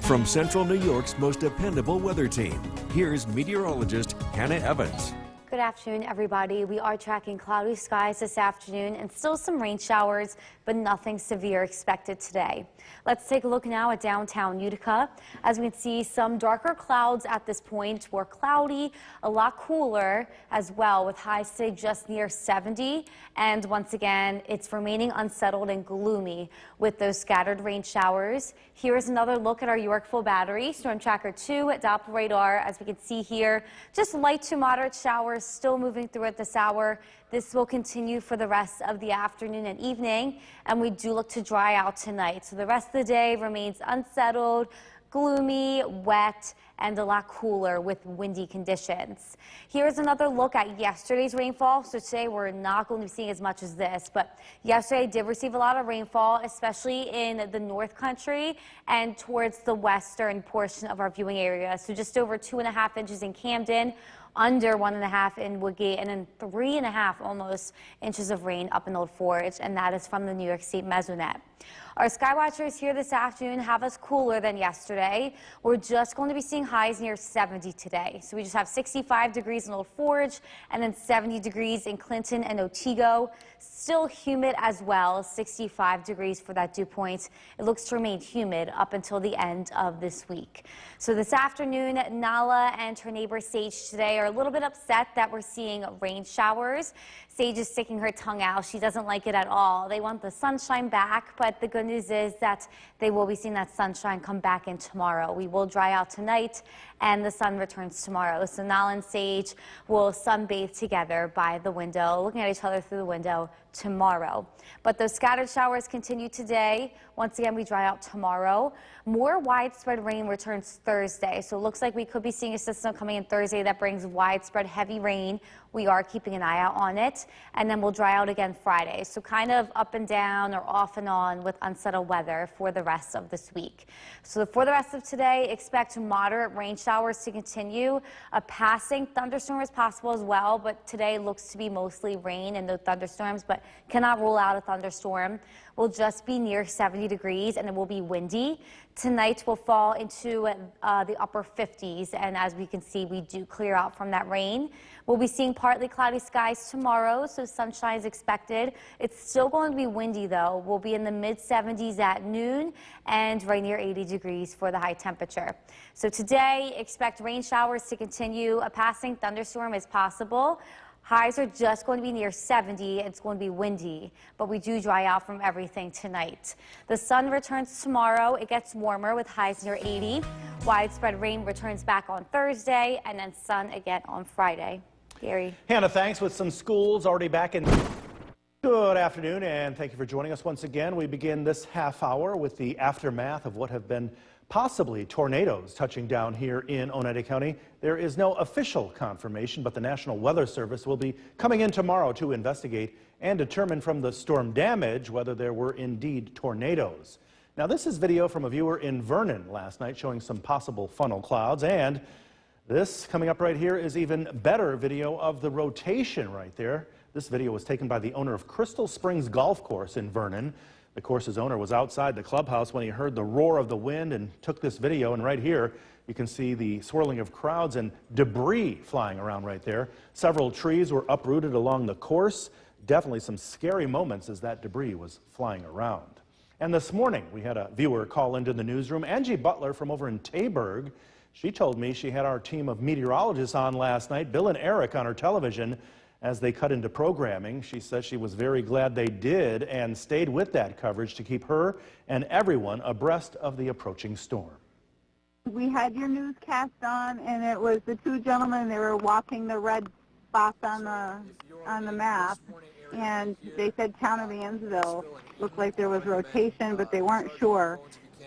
From Central New York's most dependable weather team, here's meteorologist Hannah Evans. Good afternoon, everybody. We are tracking cloudy skies this afternoon and still some rain showers, but nothing severe expected today. Let's take a look now at downtown Utica. As we can see, some darker clouds at this point. More cloudy, a lot cooler as well, with highs today just near 70. And once again, it's remaining unsettled and gloomy with those scattered rain showers. Here is another look at our Yorkville Battery. Storm Tracker 2 at Doppler radar. As we can see here, just light to moderate showers still moving through at this hour. This will continue for the rest of the afternoon and evening, and we do look to dry out tonight. So the rest of the day remains unsettled, gloomy, wet, and a lot cooler with windy conditions. Here's another look at yesterday's rainfall. So today we're not going to be seeing as much as this, but yesterday did receive a lot of rainfall, especially in the North Country and towards the western portion of our viewing area. So just over 2.5 inches in Camden, under 1.5 in Woodgate, and then 3.5 almost inches of rain up in Old Forge, and that is from the New York State Mesonet. Our Skywatchers here this afternoon have us cooler than yesterday. We're just going to be seeing highs near 70 today. So we just have 65 degrees in Old Forge and then 70 degrees in Clinton and Otsego. Still humid as well, 65 degrees for that dew point. It looks to remain humid up until the end of this week. So this afternoon, Nala and her neighbor Sage today are a little bit upset that we're seeing rain showers. Sage is sticking her tongue out. She doesn't like it at all. They want the sunshine back, but the good news is that they will be seeing that sunshine come back in tomorrow. We will dry out tonight and the sun returns tomorrow. So Nala and Sage will sunbathe together by the window, looking at each other through the window tomorrow. But those scattered showers continue today. Once again, we dry out tomorrow. More widespread rain returns Thursday. So it looks like we could be seeing a system coming in Thursday that brings widespread heavy rain. We are keeping an eye out on it. And then we'll dry out again Friday. So kind of up and down or off and on with unsettled weather for the rest of this week. So for the rest of today, expect moderate rain showers to continue. A passing thunderstorm is possible as well, but today looks to be mostly rain and no thunderstorms, but cannot rule out a thunderstorm. Will just be near 70 degrees and it will be windy. Tonight will fall into the upper 50s, and as we can see, we do clear out from that rain. We'll be seeing partly cloudy skies tomorrow, so sunshine is expected. It's still going to be windy though. We'll be in the mid 70s at noon and right near 80 degrees for the high temperature. So today, expect rain showers to continue. A passing thunderstorm is possible. Highs are just going to be near 70. It's going to be windy, but we do dry out from everything tonight. The sun returns tomorrow. It gets warmer with highs near 80. Widespread rain returns back on Thursday, and then sun again on Friday. Gary. Hannah, thanks. With some schools already back in... Good afternoon, and thank you for joining us once again. We begin this half hour with the aftermath of what have been possibly tornadoes touching down here in Oneida County. There is no official confirmation, but the National Weather Service will be coming in tomorrow to investigate and determine from the storm damage whether there were indeed tornadoes. Now, this is video from a viewer in Vernon last night showing some possible funnel clouds, and this coming up right here is even better video of the rotation right there. This video was taken by the owner of Crystal Springs Golf Course in Vernon. The course's owner was outside the clubhouse when he heard the roar of the wind and took this video, and right here you can see the swirling of crowds and debris flying around right there. Several trees were uprooted along the course. Definitely some scary moments as that debris was flying around. And this morning we had a viewer call into the newsroom. Angie Butler from over in Taberg. She told me she had our team of meteorologists on last night, Bill and Eric, on her television as they cut into programming. She says she was very glad they did and stayed with that coverage to keep her and everyone abreast of the approaching storm. We had your newscast on, and it was the two gentlemen. They were walking the red spots on the map, and they said town of Ansville. Looked like there was rotation, but they weren't sure.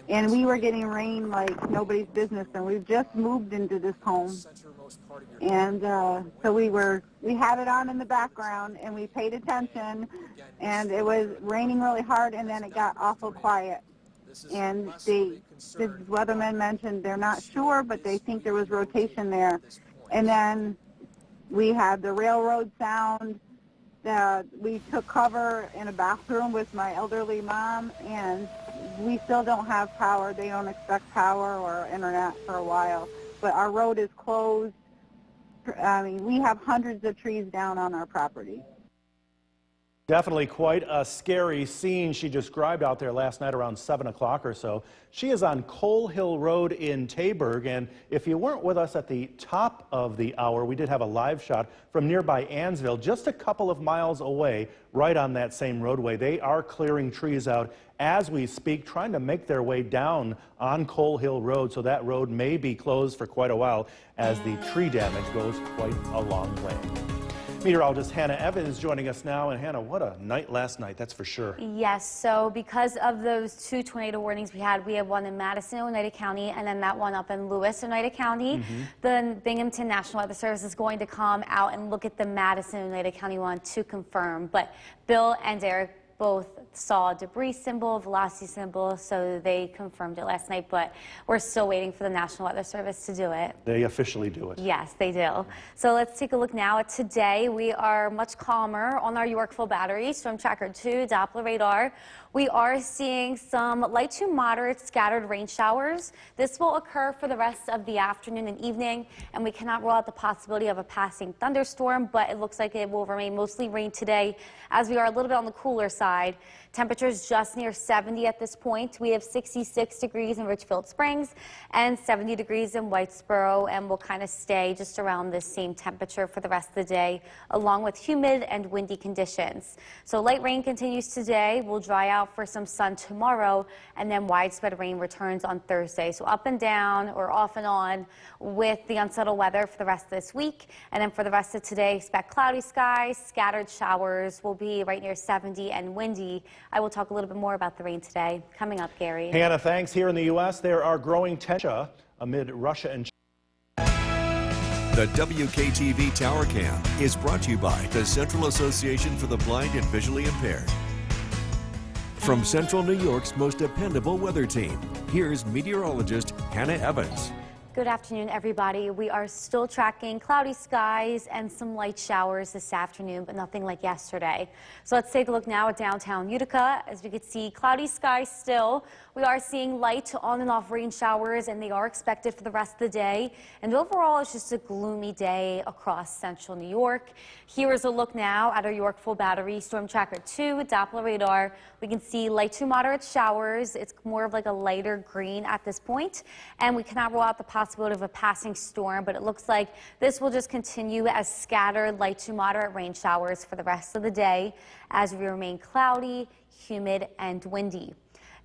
And we were getting rain like nobody's business, and we've just moved into this home. And so we had it on in the background, and we paid attention, and it was raining really hard, and then it got awful quiet. And the weathermen mentioned they're not sure, but they think there was rotation there. And then we had the railroad sound. We took cover in a bathroom with my elderly mom, and we still don't have power. They don't expect power or internet for a while. But our road is closed. I mean, we have hundreds of trees down on our property. Definitely quite a scary scene she described out there last night around 7 o'clock or so. She is on Coal Hill Road in Taberg, and if you weren't with us at the top of the hour, we did have a live shot from nearby Ansville, just a couple of miles away, right on that same roadway. They are clearing trees out as we speak, trying to make their way down on Coal Hill Road, so that road may be closed for quite a while as the tree damage goes quite a long way. Meteorologist Hannah Evans joining us now. And Hannah, what a night last night, that's for sure. Yes, so because of those two tornado warnings we had one in Madison, Oneida County, and then that one up in Lewis, Oneida County. The Binghamton National Weather Service is going to come out and look at the Madison, Oneida County one to confirm. But Bill and Eric both saw a debris symbol, velocity symbol, so they confirmed it last night, but we're still waiting for the National Weather Service to do it. They officially do it. Yes, they do. So let's take a look now at today. We are much calmer on our Yorkville battery, Storm Tracker 2, Doppler radar. We are seeing some light to moderate scattered rain showers. This will occur for the rest of the afternoon and evening, and we cannot rule out the possibility of a passing thunderstorm, but it looks like it will remain mostly rain today as we are a little bit on the cooler side. Temperatures just near 70 at this point. We have 66 degrees in Richfield Springs and 70 degrees in Whitesboro, and we'll kind of stay just around this same temperature for the rest of the day, along with humid and windy conditions. So light rain continues today. We'll dry out for some sun tomorrow, and then widespread rain returns on Thursday. So up and down or off and on with the unsettled weather for the rest of this week. And then for the rest of today, expect cloudy skies, scattered showers will be right near 70 and windy. I will talk a little bit more about the rain today. Coming up, Gary. Hannah, thanks. Here in the U.S., there are growing tensions amid Russia and China. The WKTV Tower Cam is brought to you by the Central Association for the Blind and Visually Impaired. From Central New York's most dependable weather team, here's meteorologist Hannah Evans. Good afternoon, everybody. We are still tracking cloudy skies and some light showers this afternoon, but nothing like yesterday. So let's take a look now at downtown Utica. As we can see, cloudy skies still. We are seeing light on and off rain showers, and they are expected for the rest of the day. And overall, it's just a gloomy day across central New York. Here is a look now at our Yorkville battery, Storm Tracker 2, Doppler radar. We can see light to moderate showers. It's more of like a lighter green at this point, and we cannot rule out the possibility of a passing storm, but it looks like this will just continue as scattered light to moderate rain showers for the rest of the day as we remain cloudy, humid, and windy.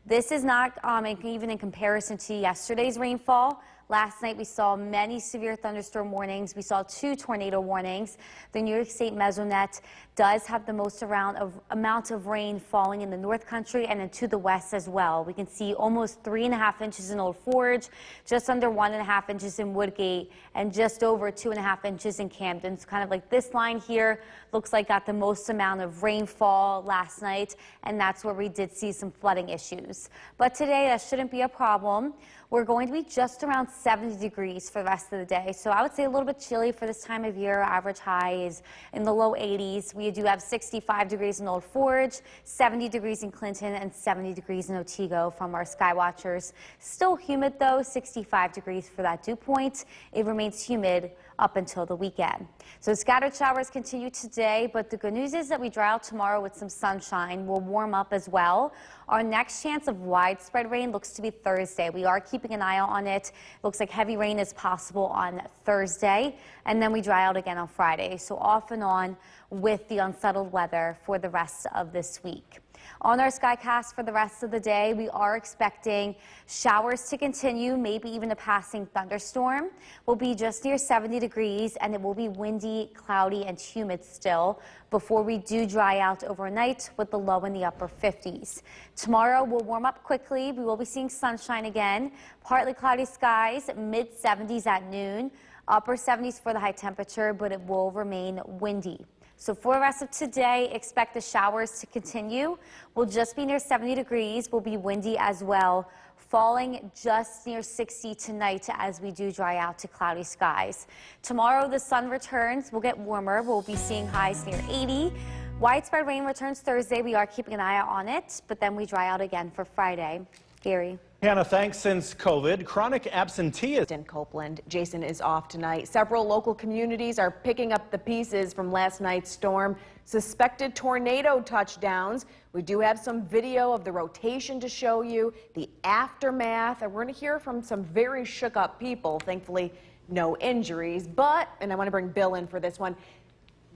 This is not even in comparison to yesterday's rainfall. Last night we saw many severe thunderstorm warnings. We saw 2 tornado warnings. The New York State Mesonet does have the most amount of rain falling in the North Country and into the west as well. We can see almost 3.5 inches in Old Forge, just under 1.5 inches in Woodgate, and just over 2.5 inches in Camden. So kind of like this line here looks like got the most amount of rainfall last night, and that's where we did see some flooding issues. But today that shouldn't be a problem. we're going to be just around 70 degrees for the rest of the day. So I would say a little bit chilly for this time of year. Average high is in the low 80s. We do have 65 degrees in Old Forge, 70 degrees in Clinton, and 70 degrees in Otsego from our sky watchers. Still humid though, 65 degrees for that dew point. It remains humid up until the weekend. So scattered showers continue today, but the good news is that we dry out tomorrow with some sunshine. We'll warm up as well. Our next chance of widespread rain looks to be Thursday. We are keeping an eye out on it. Looks like heavy rain is possible on Thursday, and then we dry out again on Friday. So off and on with the unsettled weather for the rest of this week. On our Skycast for the rest of the day, we are expecting showers to continue, maybe even a passing thunderstorm. We'll be just near 70 degrees, and it will be windy, cloudy, and humid still before we do dry out overnight with the low in the upper 50s. Tomorrow, we'll warm up quickly. We will be seeing sunshine again, partly cloudy skies, mid-70s at noon, upper 70s for the high temperature, but it will remain windy. So for the rest of today, expect the showers to continue. We'll just be near 70 degrees. We'll be windy as well, falling just near 60 tonight as we do dry out to cloudy skies. Tomorrow, the sun returns. We'll get warmer. We'll be seeing highs near 80. Widespread rain returns Thursday. We are keeping an eye out on it, but then we dry out again for Friday. Gary. Hannah, thanks. Since COVID, chronic absenteeism in Copeland. Jason is off tonight. Several local communities are picking up the pieces from last night's storm. Suspected tornado touchdowns. We do have some video of the rotation to show you, the aftermath, and we're going to hear from some very shook up people. Thankfully, no injuries, but, and I want to bring Bill in for this one,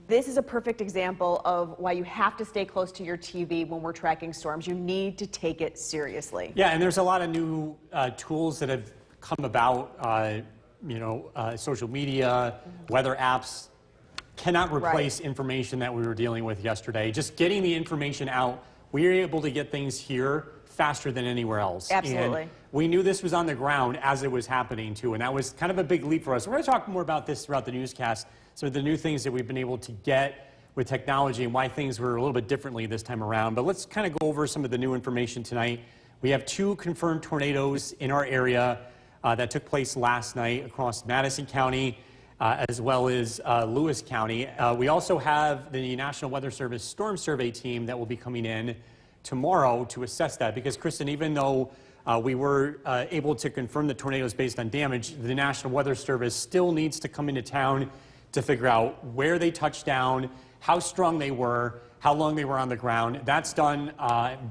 this is a perfect example of why you have to stay close to your TV when we're tracking storms. You need to take it seriously. Yeah, and there's a lot of new tools that have come about. Social media, weather apps cannot replace information that we were dealing with yesterday. Just getting the information out, we were able to get things here faster than anywhere else. Absolutely. And we knew this was on the ground as it was happening too, and that was kind of a big leap for us. We're going to talk more about this throughout the newscast. So the new things that we've been able to get with technology and why things were a little bit differently this time around. But let's kind of go over some of the new information tonight. We have 2 confirmed tornadoes in our area that took place last night across Madison County as well as Lewis County. We also have the National Weather Service Storm Survey team that will be coming in tomorrow to assess that. Because, Kristen, even though we were able to confirm the tornadoes based on damage, the National Weather Service still needs to come into town to figure out where they touched down, how strong they were, how long they were on the ground. That's done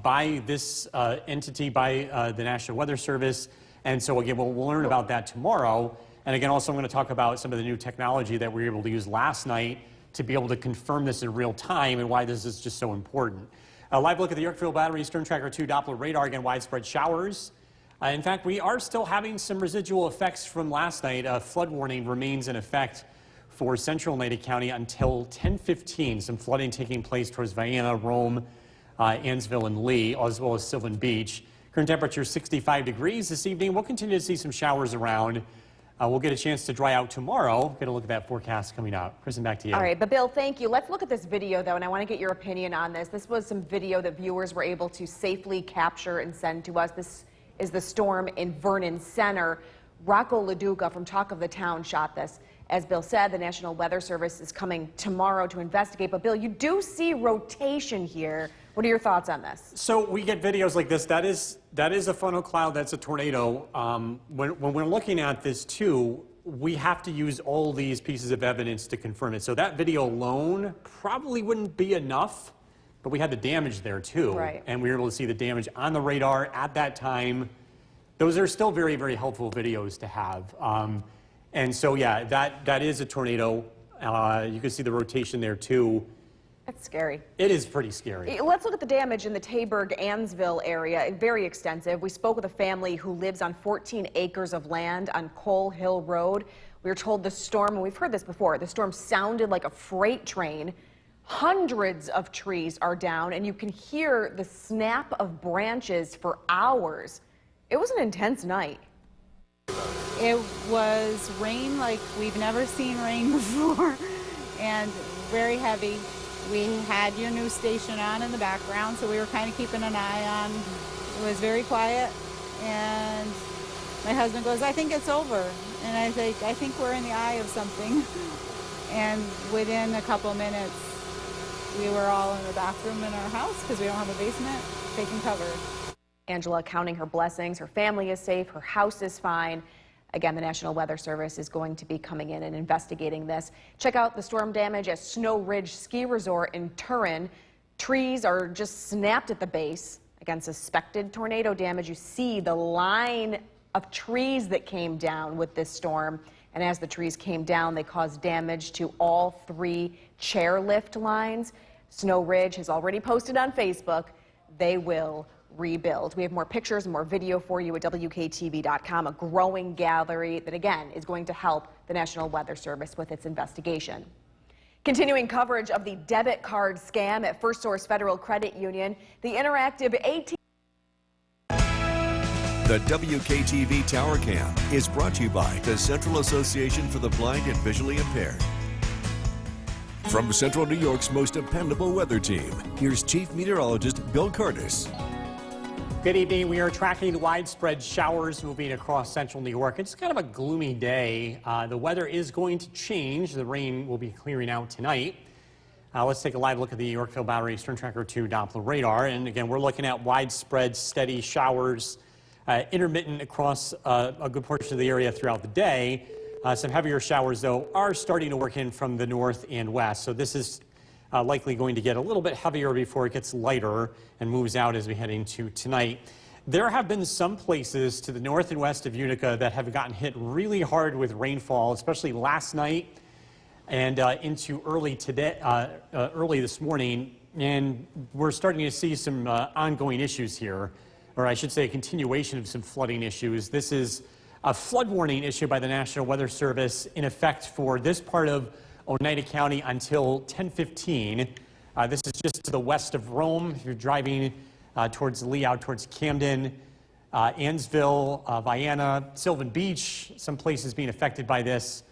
by this entity, by the National Weather Service. And so, again, we'll learn about that tomorrow. And again, also I'm going to talk about some of the new technology that we were able to use last night to be able to confirm this in real time and why this is just so important. A live look at the Yorkville Battery Stern Tracker 2 Doppler radar, again, widespread showers. In fact, we are still having some residual effects from last night. A flood warning remains in effect for central Oneida County until 10:15. Some flooding taking place towards Vienna, Rome, Ansville, and Lee, as well as Sylvan Beach. Current temperature 65 degrees this evening. We'll continue to see some showers around. We'll get a chance to dry out tomorrow. Get a look at that forecast coming out. Kristen, back to you. All right, but Bill, thank you. Let's look at this video, though, and I want to get your opinion on this. This was some video that viewers were able to safely capture and send to us. This is the storm in Vernon Center. Rocco LaDuca from Talk of the Town shot this. As Bill said, the National Weather Service is coming tomorrow to investigate. But, Bill, you do see rotation here. What are your thoughts on this? So we get videos like this. That is a funnel cloud. That's a tornado. When we're looking at this, too, we have to use all these pieces of evidence to confirm it. So that video alone probably wouldn't be enough. But we had the damage there, too. Right. And we were able to see the damage on the radar at that time. Those are still very, very helpful videos to have. And so, yeah, that is a tornado. You can see the rotation there, too. That's scary. It is pretty scary. Let's look at the damage in the Taberg-Ansville area. Very extensive. We spoke with a family who lives on 14 acres of land on Cole Hill Road. We were told the storm, and we've heard this before, the storm sounded like a freight train. Hundreds of trees are down, and you can hear the snap of branches for hours. It was an intense night. It was rain like we've never seen rain before, and very heavy. We had your news station on in the background, so we were kind of keeping an eye on. It was very quiet, and My husband goes, I think it's over. And I think we're in the eye of something. And within a couple minutes, we were all in the bathroom in our house because we don't have a basement, taking cover. Angela counting her blessings. Her family is safe. Her house is fine. Again, the National Weather Service is going to be coming in and investigating this. Check out the storm damage at Snow Ridge Ski Resort in Turin. Trees are just snapped at the base. Again, suspected tornado damage. You see the line of trees that came down with this storm. And as the trees came down, they caused damage to all 3 chairlift lines. Snow Ridge has already posted on Facebook. They will rebuild. We have more pictures and more video for you at WKTV.com, a growing gallery that, again, is going to help the National Weather Service with its investigation. Continuing coverage of the debit card scam at First Source Federal Credit Union, the interactive ATM. The WKTV Tower Cam is brought to you by the Central Association for the Blind and Visually Impaired. From Central New York's most dependable weather team, here's Chief Meteorologist Bill Curtis. Good evening. We are tracking widespread showers moving across central New York. It's kind of a gloomy day. The weather is going to change. The rain will be clearing out tonight. Let's take a live look at the Yorkville Battery Storm Tracker 2 Doppler radar. And again, we're looking at widespread steady showers, intermittent across a good portion of the area throughout the day. Some heavier showers, though, are starting to work in from the north and west. So this is likely going to get a little bit heavier before it gets lighter and moves out as we head into tonight. There have been some places to the north and west of Utica that have gotten hit really hard with rainfall, especially last night and into early today, early this morning. And we're starting to see some ongoing issues here, or I should say a continuation of some flooding issues. This is a flood warning issued by the National Weather Service in effect for this part of Oneida County until 10:15. This is just to the west of Rome. If you're driving towards Lee, out towards Camden, Annsville, Vienna, Sylvan Beach, some places being affected by this.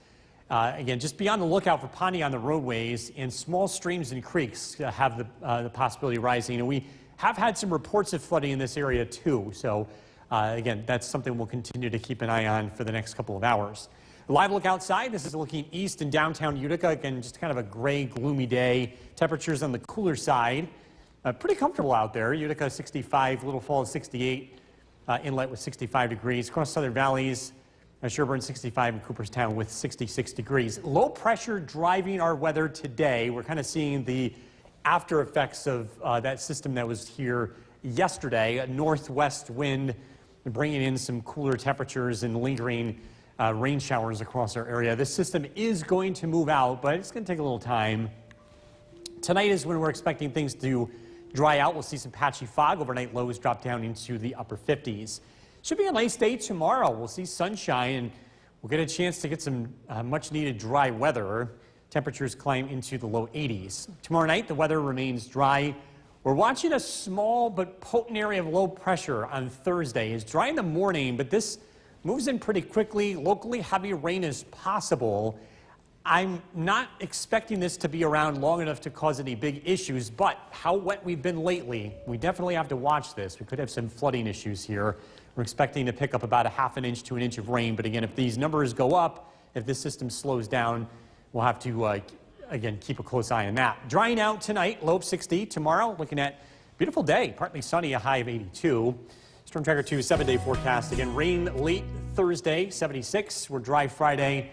Again, just be on the lookout for ponding on the roadways, and small streams and creeks have the possibility of rising. And we have had some reports of flooding in this area too. So again, that's something we'll continue to keep an eye on for the next couple of hours. Live look outside. This is looking east in downtown Utica. Again, just kind of a gray, gloomy day. Temperatures on the cooler side. Pretty comfortable out there. Utica 65, Little Falls 68, Inlet with 65 degrees. Across Southern Valleys, Sherburne 65, and Cooperstown with 66 degrees. Low pressure driving our weather today. We're kind of seeing the after effects of that system that was here yesterday. A northwest wind bringing in some cooler temperatures and lingering rain showers across our area. This system is going to move out, but it's going to take a little time. Tonight is when we're expecting things to dry out. We'll see some patchy fog. Overnight lows drop down into the upper 50s. Should be a nice day tomorrow. We'll see sunshine, and we'll get a chance to get some much needed dry weather. Temperatures climb into the low 80s. Tomorrow night, the weather remains dry. We're watching a small but potent area of low pressure on Thursday. It's dry in the morning, but this moves in pretty quickly. Locally, heavy rain is possible. I'm not expecting this to be around long enough to cause any big issues, but how wet we've been lately, we definitely have to watch this. We could have some flooding issues here. We're expecting to pick up about a half an inch to an inch of rain, but again, if these numbers go up, if this system slows down, we'll have to, again, keep a close eye on that. Drying out tonight, low of 60. Tomorrow, looking at beautiful day, partly sunny, a high of 82. Storm Tracker 2 7-day forecast. Again, rain late Thursday, 76. We're dry Friday.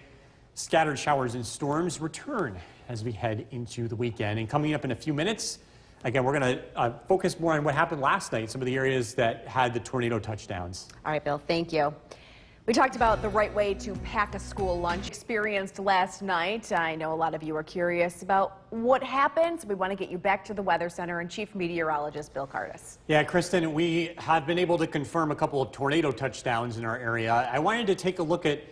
Scattered showers and storms return as we head into the weekend. And coming up in a few minutes, again, we're going to focus more on what happened last night, some of the areas that had the tornado touchdowns. All right, Bill, thank you. We talked about the right way to pack a school lunch experienced last night. I know a lot of you are curious about what happened, so we want to get you back to the Weather Center and Chief Meteorologist Bill Curtis. Yeah, Kristen, we have been able to confirm a couple of tornado touchdowns in our area. I wanted to take a look at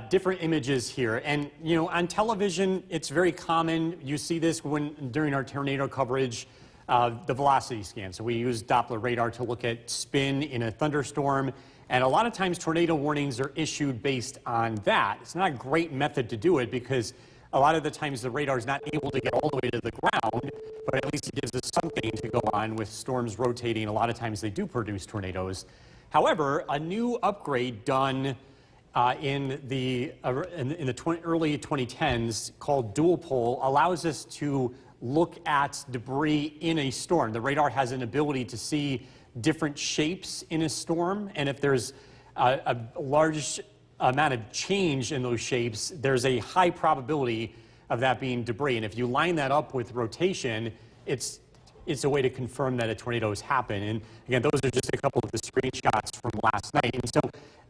different images here. And, you know, on television, it's very common. You see this during our tornado coverage, the velocity scan. So we use Doppler radar to look at spin in a thunderstorm. And a lot of times tornado warnings are issued based on that. It's not a great method to do it because a lot of the times the radar is not able to get all the way to the ground, but at least it gives us something to go on with storms rotating. A lot of times they do produce tornadoes. However, a new upgrade done in the early 2010s called dual pol allows us to look at debris in a storm. The radar has an ability to see different shapes in a storm, and if there's a large amount of change in those shapes, there's a high probability of that being debris. And if you line that up with rotation, it's a way to confirm that a tornado has happened. And again, those are just a couple of the screenshots from last night. And so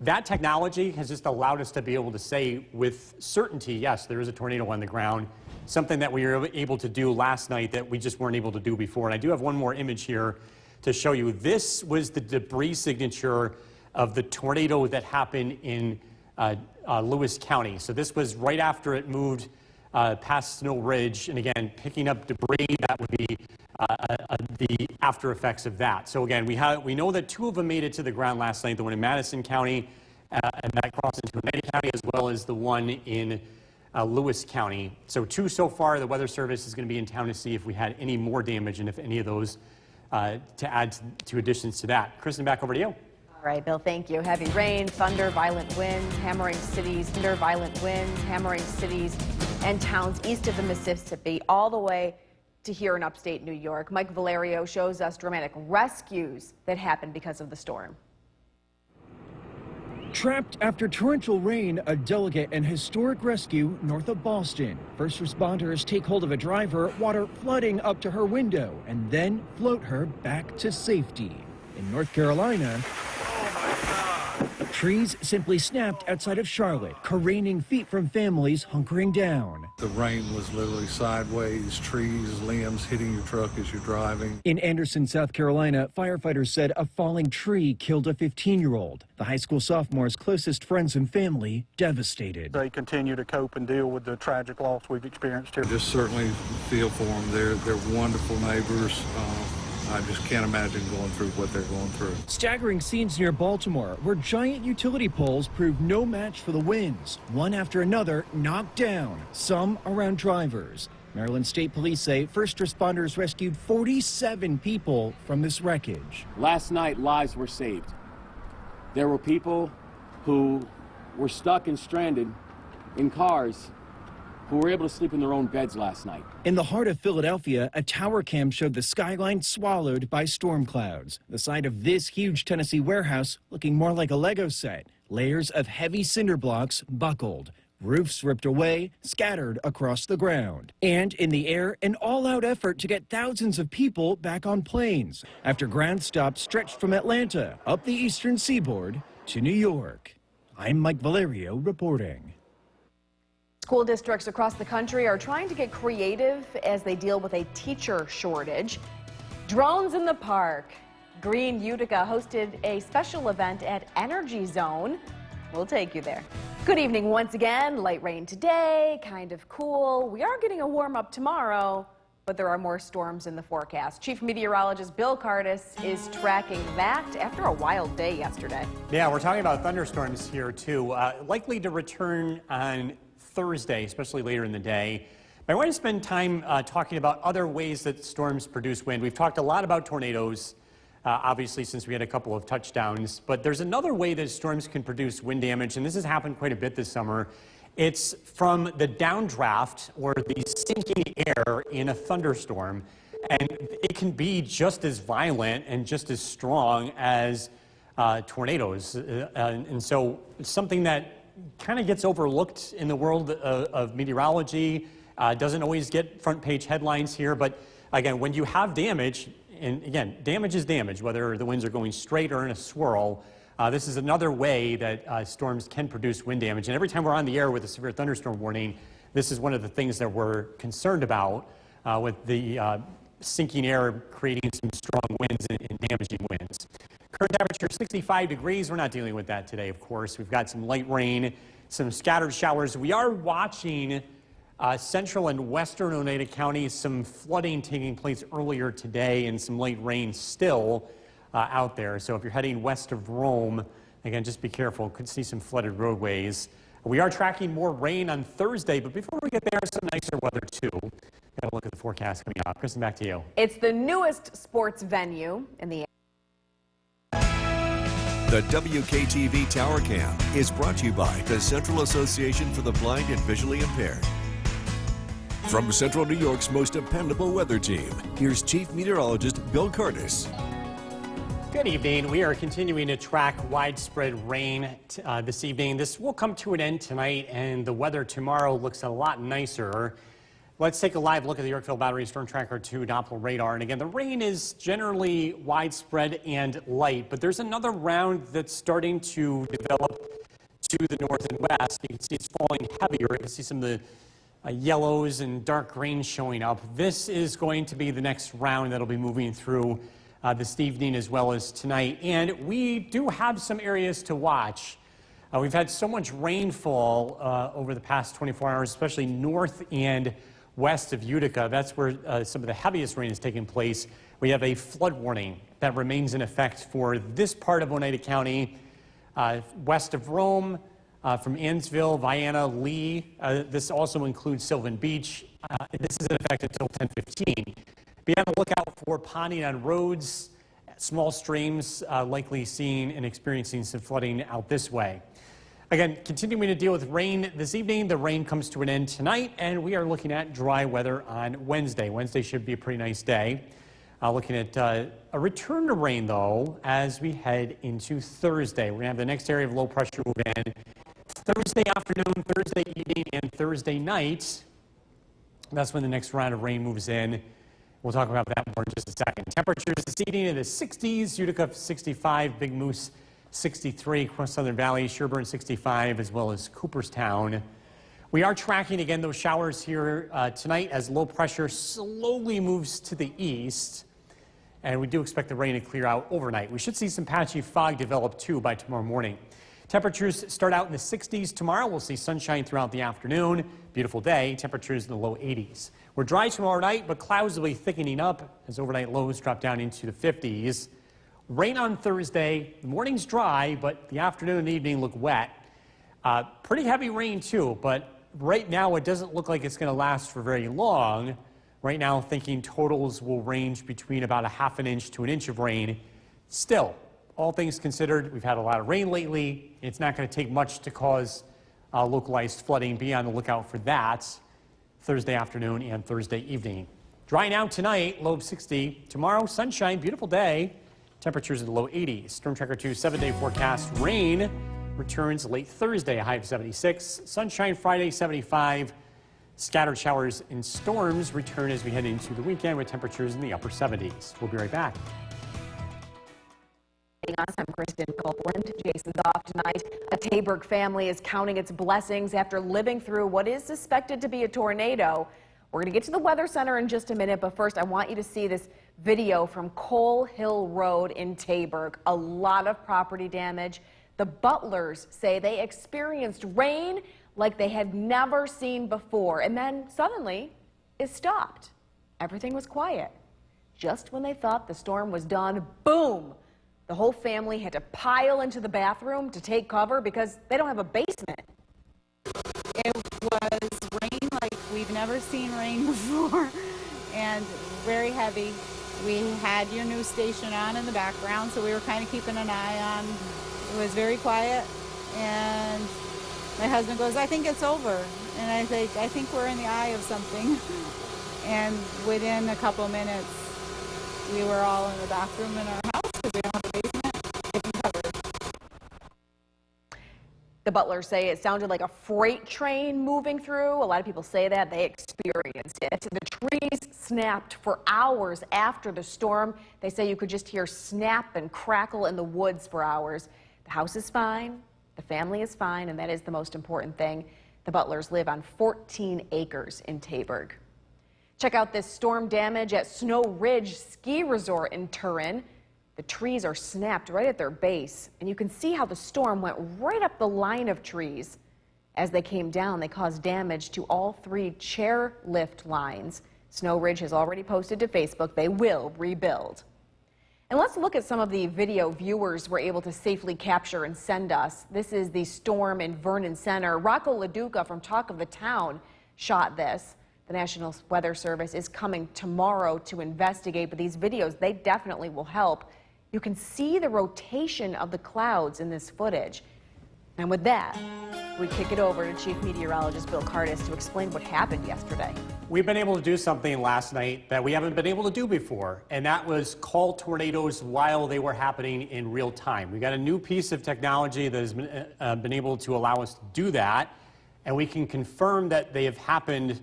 that technology has just allowed us to be able to say with certainty, yes, there is a tornado on the ground, something that we were able to do last night that we just weren't able to do before. And I do have one more image here to show you. This was the debris signature of the tornado that happened in Lewis County. So this was right after it moved past Snow Ridge, and again, picking up debris, that would be the after effects of that. So again, we know that 2 of them made it to the ground last night, the one in Madison County, and that crossed into Oneida County, as well as the one in Lewis County. So 2 so far. The Weather Service is going to be in town to see if we had any more damage and if any of those to add to additions to that. Kristen, back over to you. All right, Bill, thank you. Heavy rain, thunder, violent winds, hammering cities, hammering cities and towns east of the Mississippi, all the way to here in upstate New York. Mike Valerio shows us dramatic rescues that happened because of the storm. Trapped after torrential rain, a delicate and historic rescue north of Boston. First responders take hold of a driver, water flooding up to her window, and then float her back to safety. In North Carolina, trees simply snapped outside of Charlotte, careening feet from families hunkering down. The rain was literally sideways, trees, limbs hitting your truck as you're driving. In Anderson, South Carolina, firefighters said a falling tree killed a 15-year-old. The high school sophomore's closest friends and family devastated. They continue to cope and deal with the tragic loss we've experienced here. I just certainly feel for them. They're wonderful neighbors. I just can't imagine going through what they're going through. Staggering scenes near Baltimore, where giant utility poles proved no match for the winds. One after another knocked down, some around drivers. Maryland State Police say first responders rescued 47 people from this wreckage. Last night, lives were saved. There were people who were stuck and stranded in cars who were able to sleep in their own beds last night. In the heart of Philadelphia, a tower cam showed the skyline swallowed by storm clouds. The side of this huge Tennessee warehouse looking more like a Lego set. Layers of heavy cinder blocks buckled. Roofs ripped away, scattered across the ground. And in the air, an all-out effort to get thousands of people back on planes after ground stops stretched from Atlanta up the eastern seaboard to New York. I'm Mike Valerio reporting. School districts across the country are trying to get creative as they deal with a teacher shortage. Drones in the park. Green Utica hosted a special event at Energy Zone. We'll take you there. Good evening once again. Light rain today, kind of cool. We are getting a warm up tomorrow, but there are more storms in the forecast. Chief Meteorologist Bill Curtis is tracking that after a wild day yesterday. Yeah, we're talking about thunderstorms here too. Likely to return on Thursday, especially later in the day. But I want to spend time talking about other ways that storms produce wind. We've talked a lot about tornadoes, obviously, since we had a couple of touchdowns. But there's another way that storms can produce wind damage, and this has happened quite a bit this summer. It's from the downdraft or the sinking air in a thunderstorm. And it can be just as violent and just as strong as tornadoes. And so it's something that kind of gets overlooked in the world of meteorology. Doesn't always get front page headlines here, but again, when you have damage, and again, damage is damage, whether the winds are going straight or in a swirl, this is another way that storms can produce wind damage. And every time we're on the air with a severe thunderstorm warning, this is one of the things that we're concerned about with the sinking air creating some strong winds and damaging winds. Current temperature 65 degrees. We're not dealing with that today, of course. We've got some light rain, some scattered showers. We are watching central and western Oneida counties, some flooding taking place earlier today and some light rain still out there. So if you're heading west of Rome, again, just be careful. Could see some flooded roadways. We are tracking more rain on Thursday, but before we get there, some nicer weather too. Got to look at the forecast coming up. Kristen, back to you. It's the newest sports venue in the The The WKTV Tower Cam is brought to you by the Central Association for the Blind and Visually Impaired. From Central New York's most dependable weather team, here's Chief Meteorologist Bill Curtis. Good evening. We are continuing to track widespread rain this evening. This will come to an end tonight, and the weather tomorrow looks a lot nicer. Let's take a live look at the Yorkville Battery Storm Tracker 2 Doppler radar. And again, the rain is generally widespread and light, but there's another round that's starting to develop to the north and west. You can see it's falling heavier. You can see some of the yellows and dark greens showing up. This is going to be the next round that'll be moving through this evening as well as tonight. And we do have some areas to watch. We've had so much rainfall over the past 24 hours, especially north and west of Utica. That's where some of the heaviest rain is taking place. We have a flood warning that remains in effect for this part of Oneida County, west of Rome, from Annsville, Vienna, Lee. This also includes Sylvan Beach. This is in effect until 10:15. Be on the lookout for ponding on roads, small streams, likely seeing and experiencing some flooding out this way. Again, continuing to deal with rain this evening. The rain comes to an end tonight, and we are looking at dry weather on Wednesday. Wednesday should be a pretty nice day. Looking at a return to rain, though, as we head into Thursday. We're going to have the next area of low pressure move in Thursday afternoon, Thursday evening, and Thursday night. That's when the next round of rain moves in. We'll talk about that more in just a second. Temperatures this evening in the 60s, Utica 65, Big Moose 63, across Southern Valley, Sherburne 65, as well as Cooperstown. We are tracking again those showers here tonight as low pressure slowly moves to the east. And we do expect the rain to clear out overnight. We should see some patchy fog develop too by tomorrow morning. Temperatures start out in the 60s tomorrow. We'll see sunshine throughout the afternoon. Beautiful day. Temperatures in the low 80s. We're dry tomorrow night, but clouds will be thickening up as overnight lows drop down into the 50s. Rain on Thursday. The morning's dry, but the afternoon and evening look wet. Pretty heavy rain too, but right now it doesn't look like it's going to last for very long. Right now, thinking totals will range between about a half an inch to an inch of rain. Still, all things considered, we've had a lot of rain lately. It's not going to take much to cause localized flooding. Be on the lookout for that Thursday afternoon and Thursday evening. Dry now tonight, low of 60. Tomorrow, sunshine, beautiful day. Temperatures in the low 80s. Storm Tracker 2 7-day forecast. Rain returns late Thursday, a high of 76. Sunshine Friday, 75. Scattered showers and storms return as we head into the weekend with temperatures in the upper 70s. We'll be right back. I'm Kristen Copeland. Jason's off tonight. A Taberg family is counting its blessings after living through what is suspected to be a tornado. We're going to get to the Weather Center in just a minute, but first I want you to see this video from Cole Hill Road in Taberg. A lot of property damage. The Butlers say they experienced rain like they had never seen before, and then suddenly it stopped. Everything was quiet. Just when they thought the storm was done, boom! The whole family had to pile into the bathroom to take cover because they don't have a basement. It was rain like we've never seen rain before, and very heavy. We had your news station on in the background, so we were kind of keeping an eye on. It was very quiet, and my husband goes, "I think it's over." And I think we're in the eye of something. And within a couple of minutes, we were all in the bathroom in our house because we don't have a basement, getting covered. The Butlers say it sounded like a freight train moving through. A lot of people say that. They experienced it. The trees snapped for hours after the storm. They say you could just hear snap and crackle in the woods for hours. The house is fine. The family is fine, and that is the most important thing. The Butlers live on 14 acres in Taberg. Check out this storm damage at Snow Ridge Ski Resort in Turin. The trees are snapped right at their base, and you can see how the storm went right up the line of trees. As they came down, they caused damage to all 3 chairlift lines. Snow Ridge has already posted to Facebook they will rebuild. And let's look at some of the video viewers were able to safely capture and send us. This is the storm in Vernon Center. Rocco LaDuca from Talk of the Town shot this. The National Weather Service is coming tomorrow to investigate, but these videos, they definitely will help You can see the rotation of the clouds in this footage. And with that, we kick it over to Chief Meteorologist Bill Curtis to explain what happened yesterday. We've been able to do something last night that we haven't been able to do before, and that was call tornadoes while they were happening in real time. We got a new piece of technology that has been able to allow us to do that, and we can confirm that they have happened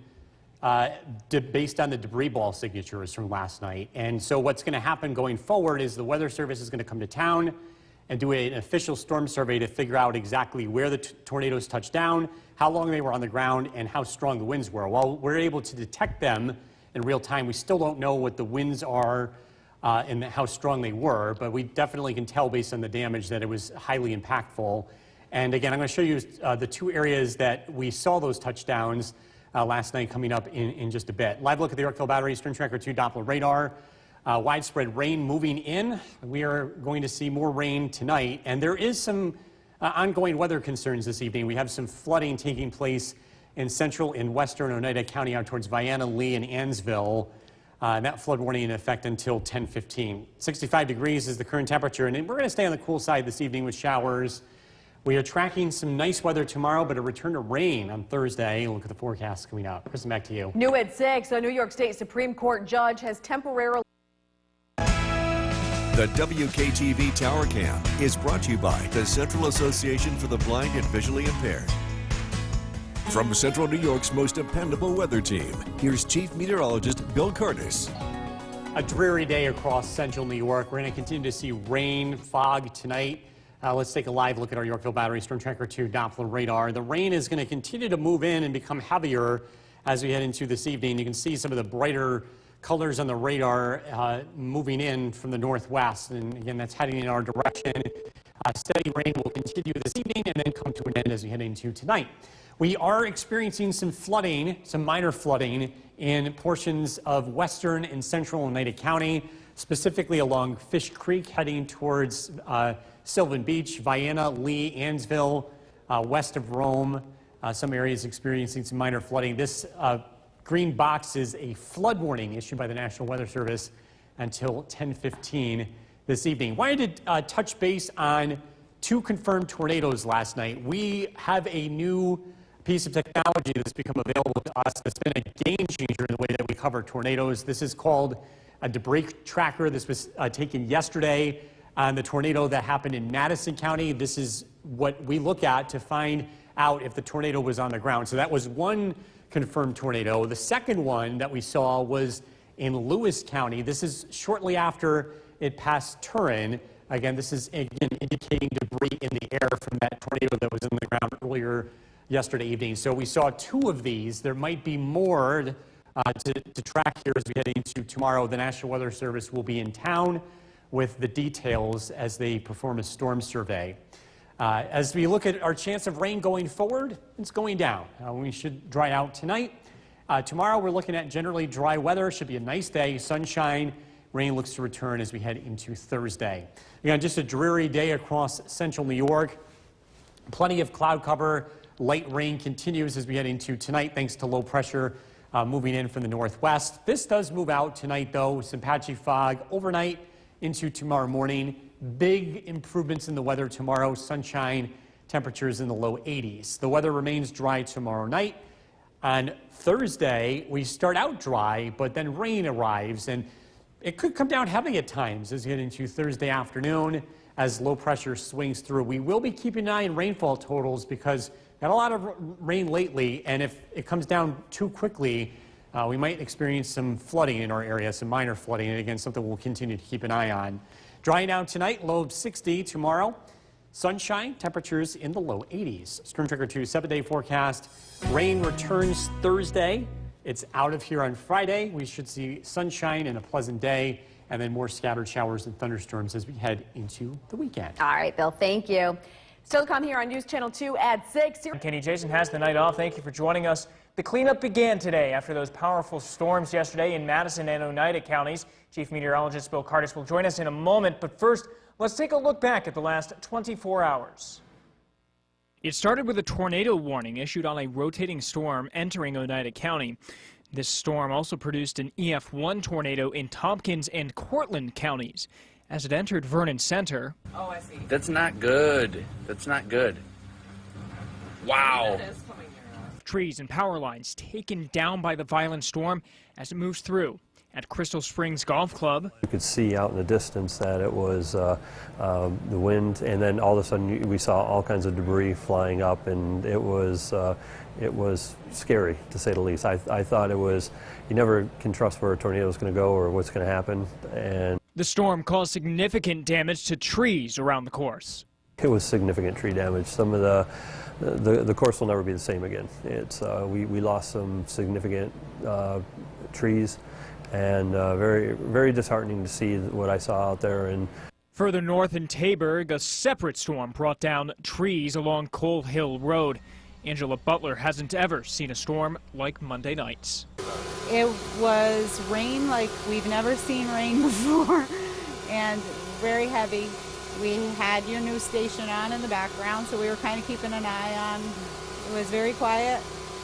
based on the debris ball signatures from last night. And so what's going to happen going forward is the Weather Service is going to come to town and do an official storm survey to figure out exactly where the tornadoes touched down, how long they were on the ground, and how strong the winds were. While we're able to detect them in real time, we still don't know what the winds are and how strong they were, but we definitely can tell based on the damage that it was highly impactful. And again, I'm going to show you the two areas that we saw those touchdowns last night coming up in just a bit. Live look at the Yorkville Battery Storm Tracker 2 Doppler radar. Widespread rain moving in. We are going to see more rain tonight, and there is some ongoing weather concerns this evening. We have some flooding taking place in central and western Oneida County out towards Vienna, Lee, and Ansville. And that flood warning in effect until 10:15. 65 degrees is the current temperature, and we're going to stay on the cool side this evening with showers. We are tracking some nice weather tomorrow, but a return to rain on Thursday. Look at the forecast coming up. Kristen, back to you. New at 6, a New York State Supreme Court judge has temporarily. The WKTV Tower Cam is brought to you by the Central Association for the Blind and Visually Impaired. From Central New York's most dependable weather team, here's Chief Meteorologist Bill Curtis. A dreary day across central New York. We're going to continue to see rain, fog tonight. Let's take a live look at our Yorkville Battery Storm Tracker 2 Doppler radar. The rain is going to continue to move in and become heavier as we head into this evening. You can see some of the brighter colors on the radar moving in from the northwest, and again, that's heading in our direction. Steady rain will continue this evening and then come to an end as we head into tonight. We are experiencing some flooding, some minor flooding in portions of western and central Oneida County, specifically along Fish Creek heading towards Sylvan Beach, Vienna, Lee, Ansville, west of Rome. Some areas experiencing some minor flooding. This green box is a flood warning issued by the National Weather Service until 10:15 this evening. Wanted to touch base on two confirmed tornadoes last night. We have a new piece of technology that's become available to us that's been a game changer in the way that we cover tornadoes. This is called a debris tracker. This was taken yesterday on the tornado that happened in Madison County. This is what we look at to find out if the tornado was on the ground. So that was one confirmed tornado. The second one that we saw was in Lewis County. This is shortly after it passed Turin. Again, this is indicating debris in the air from that tornado that was in the ground earlier yesterday evening. So we saw two of these. There might be more to track here as we head into tomorrow. The National Weather Service will be in town with the details as they perform a storm survey. As we look at our chance of rain going forward, it's going down. We should dry out tonight. Tomorrow we're looking at generally dry weather. Should be a nice day, sunshine. Rain looks to return as we head into Thursday. Again, just a dreary day across central New York. Plenty of cloud cover. Light rain continues as we head into tonight thanks to low pressure moving in from the northwest. This does move out tonight though. Some patchy fog overnight into tomorrow morning. Big improvements in the weather tomorrow. Sunshine, temperatures in the low 80s. The weather remains dry tomorrow night. On Thursday, we start out dry, but then rain arrives, and it could come down heavy at times as we get into Thursday afternoon as low pressure swings through. We will be keeping an eye on rainfall totals because we've had a lot of rain lately, and if it comes down too quickly, we might experience some flooding in our area, some minor flooding, and again, something we'll continue to keep an eye on. Drying out tonight, low of 60 tomorrow. Sunshine, temperatures in the low 80s. Storm Tracker 2 7-day forecast. Rain returns Thursday. It's out of here on Friday. We should see sunshine and a pleasant day, and then more scattered showers and thunderstorms as we head into the weekend. All right, Bill, thank you. Still to come here on News Channel 2 at 6. Kenny, Jason has the night off. Thank you for joining us. The cleanup began today after those powerful storms yesterday in Madison and Oneida counties. Chief Meteorologist Bill Curtis will join us in a moment, but first, let's take a look back at the last 24 hours. It started with a tornado warning issued on a rotating storm entering Oneida County. This storm also produced an EF1 tornado in Tompkins and Cortland counties. as it entered Vernon Center. Oh, I see. That's not good. That's not good. Wow. Trees and power lines taken down by the violent storm as it moves through. At Crystal Springs Golf Club, you could see out in the distance that it was the wind, and then all of a sudden we saw all kinds of debris flying up, and it was scary, to say the least. I thought it was, you never can trust where a tornado is going to go or what's going to happen. And the storm caused significant damage to trees around the course. It was significant tree damage. Some of the course will never be the same again. It's we lost some significant trees. And very, very disheartening to see what I saw out there. And further north in Taberg, a separate storm brought down trees along Cole Hill Road. Angela Butler hasn't ever seen a storm like Monday night's. It was rain like we've never seen rain before, and very heavy. We had your news station on in the background, so we were kind of keeping an eye on. It was very quiet,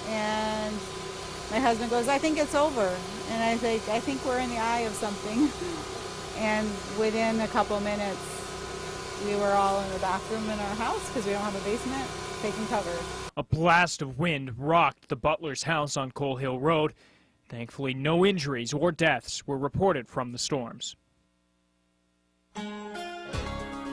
and my husband goes, "I think it's over." And I think we're in the eye of something. And within a couple of minutes, we were all in the bathroom in our house because we don't have a basement, taking cover. A blast of wind rocked the Butler's house on Cole Hill Road. Thankfully, no injuries or deaths were reported from the storms.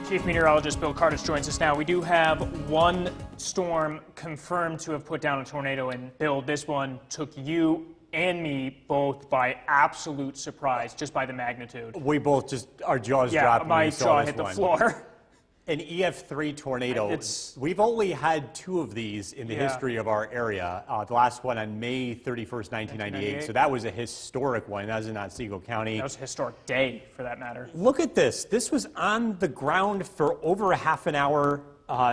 Chief Meteorologist Bill Curtis joins us now. We do have one storm confirmed to have put down a tornado, and Bill, this one took you and me both by absolute surprise, just by the magnitude. We both just, our jaws dropped when my we saw jaw this hit the one. floor. An EF3 tornado. We've only had 2 of these in the history of our area. The last one on May 31st, 1998. So that was a historic one. That was in Otsego County. That was a historic day, for that matter. Look at this. This was on the ground for over a half an hour,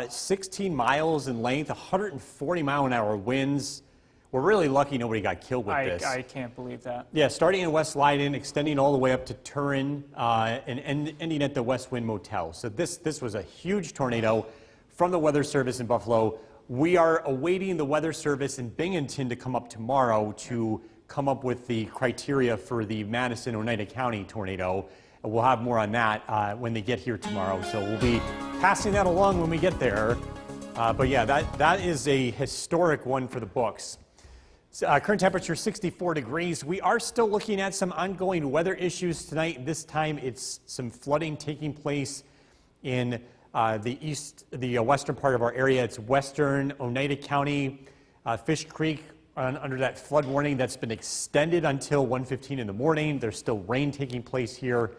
16 miles in length, 140-mile-an-hour winds. We're really lucky nobody got killed with this. I can't believe that. Yeah, starting in West Leiden, extending all the way up to Turin, and ending at the West Wind Motel. So this was a huge tornado from the Weather Service in Buffalo. We are awaiting the Weather Service in Binghamton to come up tomorrow to come up with the criteria for the Madison-Oneida County tornado. And we'll have more on that when they get here tomorrow. So we'll be passing that along when we get there. But yeah, that is a historic one for the books. Current temperature 64 degrees. We are still looking at some ongoing weather issues tonight. This time it's some flooding taking place in the western part of our area. It's western Oneida County, Fish Creek under that flood warning that's been extended until 1:15 in the morning. There's still rain taking place here.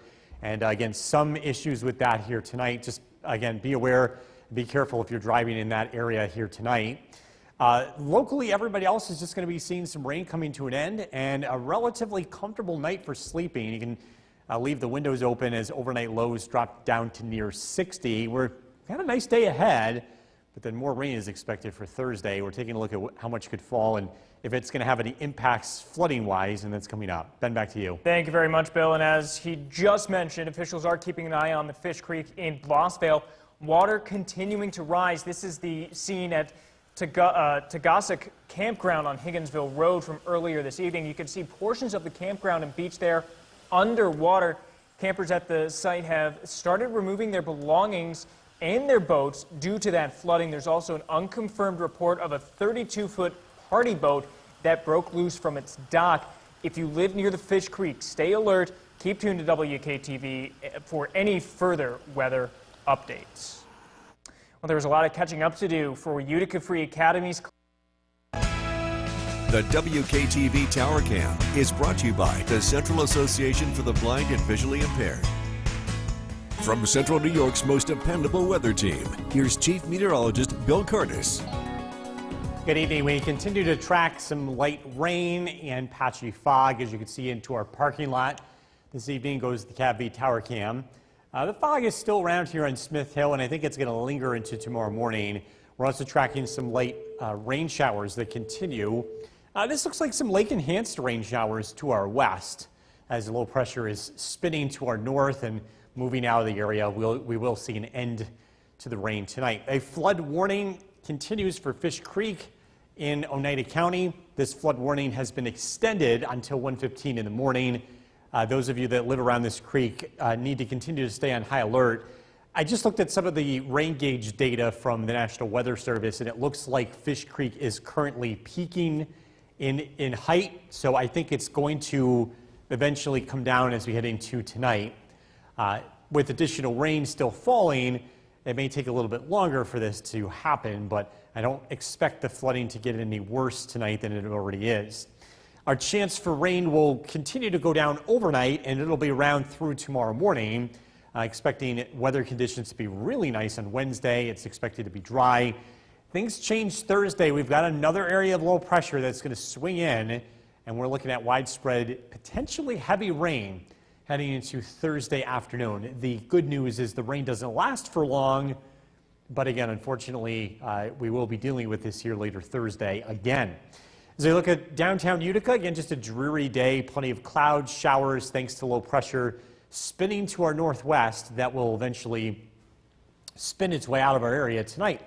And again, some issues with that here tonight. Just again, be aware, be careful if you're driving in that area here tonight. Locally, everybody else is just going to be seeing some rain coming to an end and a relatively comfortable night for sleeping. You can leave the windows open as overnight lows drop down to near 60. We're got a nice day ahead, but then more rain is expected for Thursday. We're taking a look at how much could fall and if it's going to have any impacts flooding-wise, and that's coming up. Ben, back to you. Thank you very much, Bill. And as he just mentioned, officials are keeping an eye on the Fish Creek in Blossvale. Water continuing to rise. This is the scene at Tagasic Campground on Higginsville Road from earlier this evening. You can see portions of the campground and beach there underwater. Campers at the site have started removing their belongings and their boats due to that flooding. There's also an unconfirmed report of a 32-foot party boat that broke loose from its dock. If you live near the Fish Creek, stay alert. Keep tuned to WKTV for any further weather updates. Well, there was a lot of catching up to do for Utica Free Academy's. The WKTV Tower Cam is brought to you by the Central Association for the Blind and Visually Impaired. From Central New York's most dependable weather team, here's Chief Meteorologist Bill Curtis. Good evening. We continue to track some light rain and patchy fog, as you can see, into our parking lot. This evening goes the CAV Tower Cam. The fog is still around here on Smith Hill, and I think it's going to linger into tomorrow morning. We're also tracking some light rain showers that continue. This looks like some lake-enhanced rain showers to our west. As the low pressure is spinning to our north and moving out of the area, we will see an end to the rain tonight. A flood warning continues for Fish Creek in Oneida County. This flood warning has been extended until 1:15 in the morning. Those of you that live around this creek need to continue to stay on high alert. I just looked at some of the rain gauge data from the National Weather Service, and it looks like Fish Creek is currently peaking in height, so I think it's going to eventually come down as we head into tonight. With additional rain still falling, it may take a little bit longer for this to happen, but I don't expect the flooding to get any worse tonight than it already is. Our chance for rain will continue to go down overnight, and it'll be around through tomorrow morning. Expecting weather conditions to be really nice on Wednesday. It's expected to be dry. Things change Thursday. We've got another area of low pressure that's going to swing in, and we're looking at widespread, potentially heavy rain heading into Thursday afternoon. The good news is the rain doesn't last for long, but again, unfortunately, we will be dealing with this here later Thursday again. As we look at downtown Utica, again, just a dreary day, plenty of clouds, showers, thanks to low pressure spinning to our northwest that will eventually spin its way out of our area tonight.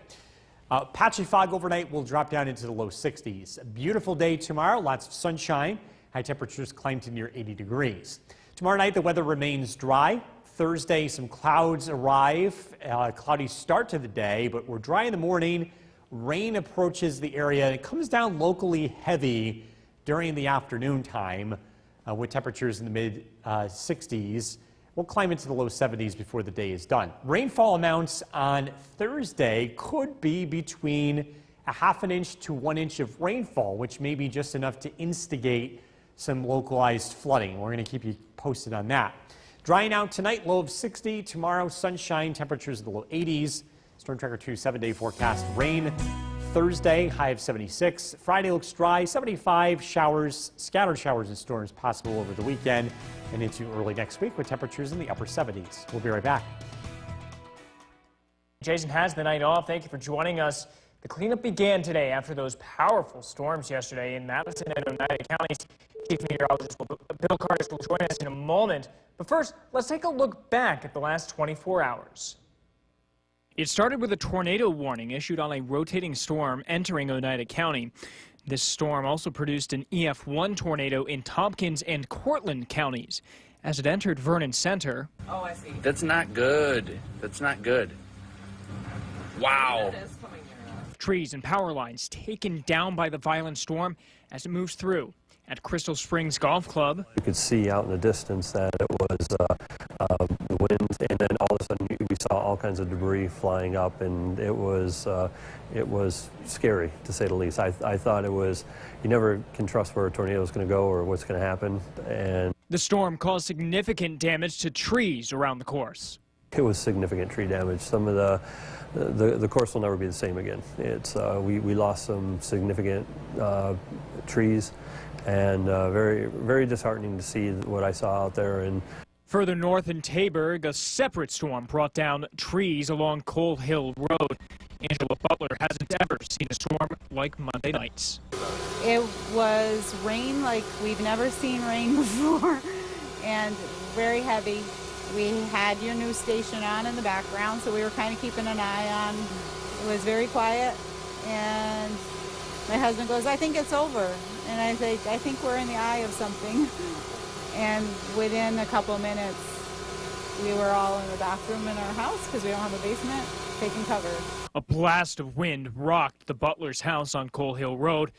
Patchy fog overnight will drop down into the low 60s. A beautiful day tomorrow, lots of sunshine. High temperatures climb to near 80 degrees. Tomorrow night, the weather remains dry. Thursday, some clouds arrive. Cloudy start to the day, but we're dry in the morning. Rain approaches the area. It comes down locally heavy during the afternoon time. With temperatures in the mid 60s. We'll climb into the low 70s before the day is done. Rainfall amounts on Thursday could be between a ½ inch to 1 inch of rainfall, which may be just enough to instigate some localized flooding. We're going to keep you posted on that. Drying out tonight, low of 60. Tomorrow, sunshine, temperatures in the low 80s. Storm Tracker 2 7-day forecast. Rain Thursday, high of 76. Friday looks dry, 75. Showers, scattered showers and storms possible over the weekend and into early next week with temperatures in the upper 70s. We'll be right back. Jason has the night off. Thank you for joining us. The cleanup began today after those powerful storms yesterday in Madison and Oneida counties. Chief Meteorologist Bill Curtis will join us in a moment. But first, let's take a look back at the last 24 hours. It started with a tornado warning issued on a rotating storm entering Oneida County. This storm also produced an EF1 tornado in Tompkins and Cortland counties. As it entered Vernon Center, oh, I see. That's not good. That's not good. Wow. Trees and power lines taken down by the violent storm as it moves through. At Crystal Springs Golf Club, you could see out in the distance that it was the wind, and then all of a sudden we saw all kinds of debris flying up, and it was scary, to say the least. I thought it was, you never can trust where a tornado is going to go or what's going to happen. And the storm caused significant damage to trees around the course. It was significant tree damage. Some of the course will never be the same again. It's we lost some significant trees, and very, very disheartening to see what I saw out there. And further north in Taberg, a separate storm brought down trees along Cole Hill Road. Angela Butler hasn't ever seen a storm like Monday nights. It was rain like we've never seen rain before, and very heavy. We had your news station on in the background, so we were kind of keeping an eye on. It was very quiet, and my husband goes, "I think it's over." And I say, "I think we're in the eye of something." And within a couple of minutes, we were all in the bathroom in our house because we don't have a basement, taking cover. A blast of wind rocked the Butler's house on Cole Hill Road.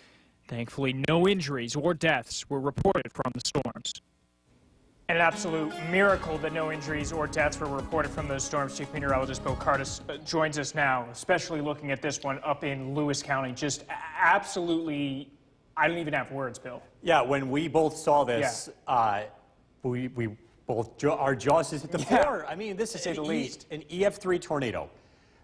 Thankfully, no injuries or deaths were reported from the storms. An absolute miracle that no injuries or deaths were reported from those storms. Chief Meteorologist Bill Curtis joins us now, especially looking at this one up in Lewis County. Just absolutely, I don't even have words, Bill. Yeah, when we both saw this, we both, our jaws just hit the floor. I mean, this is an EF3 tornado.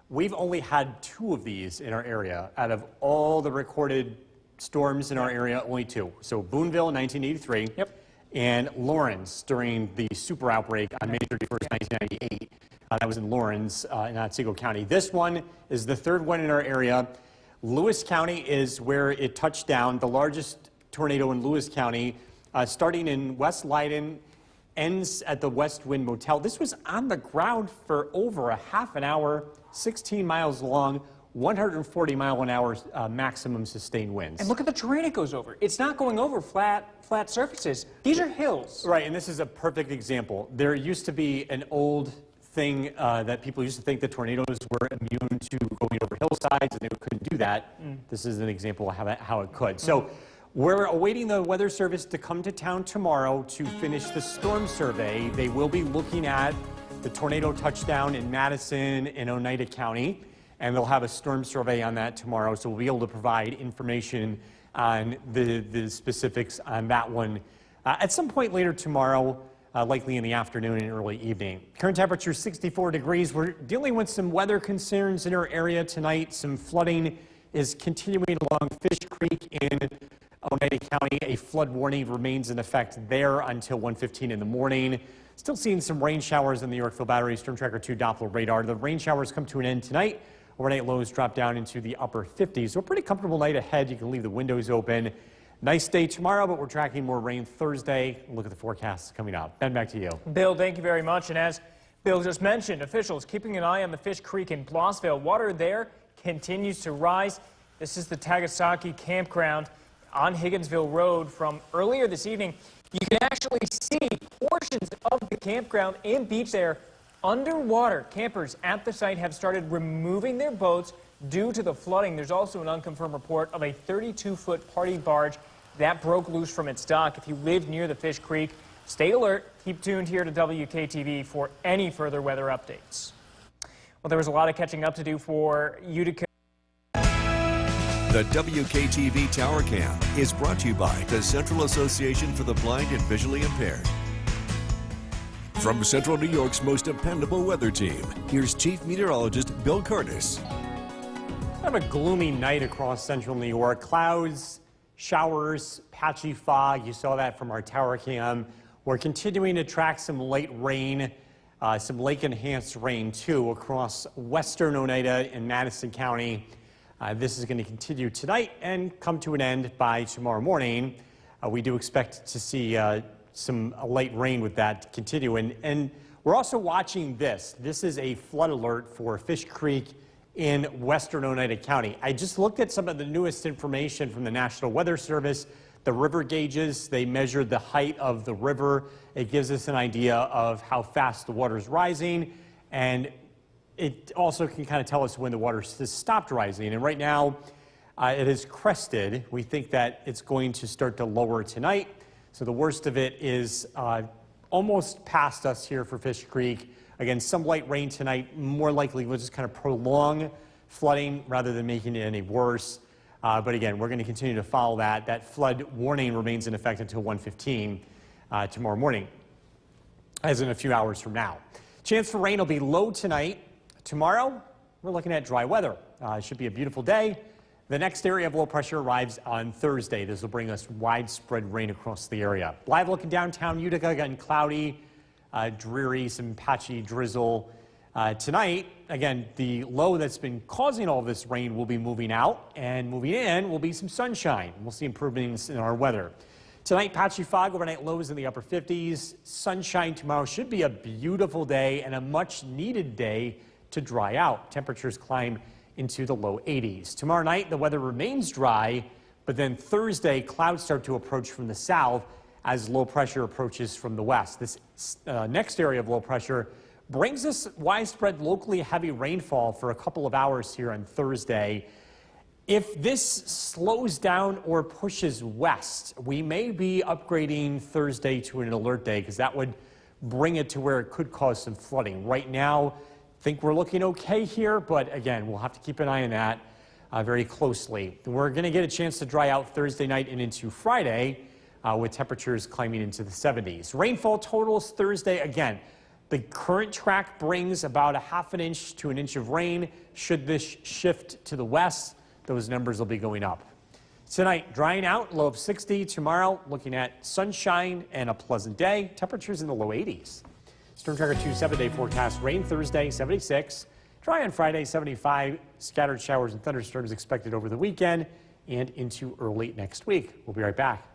We've only had 2 of these in our area. Out of all the recorded storms in our area, only 2. So Boonville in 1983. Yep. And Lawrence during the super outbreak on May 31st, 1998. That was in Lawrence in Otsego County. This one is the 3rd one in our area. Lewis County is where it touched down, the largest tornado in Lewis County, starting in West Leiden, ends at the West Wind Motel. This was on the ground for over a half an hour, 16 miles long, 140-mile-an-hour maximum sustained winds. And look at the terrain it goes over. It's not going over flat surfaces. These are hills. Right, and this is a perfect example. There used to be an old thing that people used to think that tornadoes were immune to going over hillsides, and they couldn't do that. This is an example of how it could. So we're awaiting the Weather Service to come to town tomorrow to finish the storm survey. They will be looking at the tornado touchdown in Madison and Oneida County, and they'll have a storm survey on that tomorrow, so we'll be able to provide information on the specifics on that one at some point later tomorrow, likely in the afternoon and early evening. Current temperature 64 degrees. We're dealing with some weather concerns in our area tonight. Some flooding is continuing along Fish Creek in Oneida County. A flood warning remains in effect there until 1:15 in the morning. Still seeing some rain showers in the Yorkville Battery Storm Tracker 2 Doppler radar. The rain showers come to an end tonight. Overnight lows drop down into the upper 50s. So a pretty comfortable night ahead. You can leave the windows open. Nice day tomorrow, but we're tracking more rain Thursday. Look at the forecasts coming up. Ben, back to you. Bill, thank you very much. And as Bill just mentioned, officials keeping an eye on the Fish Creek in Blossville. Water there continues to rise. This is the Tagasaki campground on Higginsville Road from earlier this evening. You can actually see portions of the campground and beach there underwater. Campers at the site have started removing their boats due to the flooding. There's also an unconfirmed report of a 32-foot party barge that broke loose from its dock. If you live near the Fish Creek, stay alert. Keep tuned here to WKTV for any further weather updates. Well, there was a lot of catching up to do for Utica. The WKTV Tower Cam is brought to you by the Central Association for the Blind and Visually Impaired. From Central New York's most dependable weather team, here's Chief Meteorologist Bill Curtis. Kind of a gloomy night across central New York. Clouds, showers, patchy fog. You saw that from our tower cam. We're continuing to track some late rain, some lake-enhanced rain, too, across western Oneida and Madison County. This is going to continue tonight and come to an end by tomorrow morning. We do expect to see some light rain with that continue. And we're also watching this. This is a flood alert for Fish Creek in western Oneida County. I just looked at some of the newest information from the National Weather Service. The river gauges, they measured the height of the river. It gives us an idea of how fast the water is rising, and it also can kind of tell us when the water has stopped rising. And right now, it is crested. We think that it's going to start to lower tonight. So the worst of it is almost past us here for Fish Creek. Again, some light rain tonight, more likely will just kind of prolong flooding rather than making it any worse. But again, we're going to continue to follow that. That flood warning remains in effect until 1:15 tomorrow morning, as in a few hours from now. Chance for rain will be low tonight. Tomorrow, we're looking at dry weather. It should be a beautiful day. The next area of low pressure arrives on Thursday. This will bring us widespread rain across the area. Live looking downtown Utica, again, cloudy, dreary, some patchy drizzle. Tonight, again, the low that's been causing all this rain will be moving out, and moving in will be some sunshine. We'll see improvements in our weather. Tonight, patchy fog, overnight lows in the upper 50s. Sunshine tomorrow should be a beautiful day and a much needed day to dry out. Temperatures climb into the low 80s. Tomorrow night, the weather remains dry, but then Thursday, clouds start to approach from the south as low pressure approaches from the west. This next area of low pressure brings us widespread locally heavy rainfall for a couple of hours here on Thursday. If this slows down or pushes west, we may be upgrading Thursday to an alert day, because that would bring it to where it could cause some flooding. Right now, I think we're looking okay here, but again, we'll have to keep an eye on that very closely. We're going to get a chance to dry out Thursday night and into Friday with temperatures climbing into the 70s. Rainfall totals Thursday, again, the current track brings about a ½ an inch to an inch of rain. Should this shift to the west, those numbers will be going up. Tonight, drying out, low of 60. Tomorrow, looking at sunshine and a pleasant day. Temperatures in the low 80s. Storm Tracker 2 7-day forecast. Rain Thursday, 76. Dry on Friday, 75. Scattered showers and thunderstorms expected over the weekend and into early next week. We'll be right back.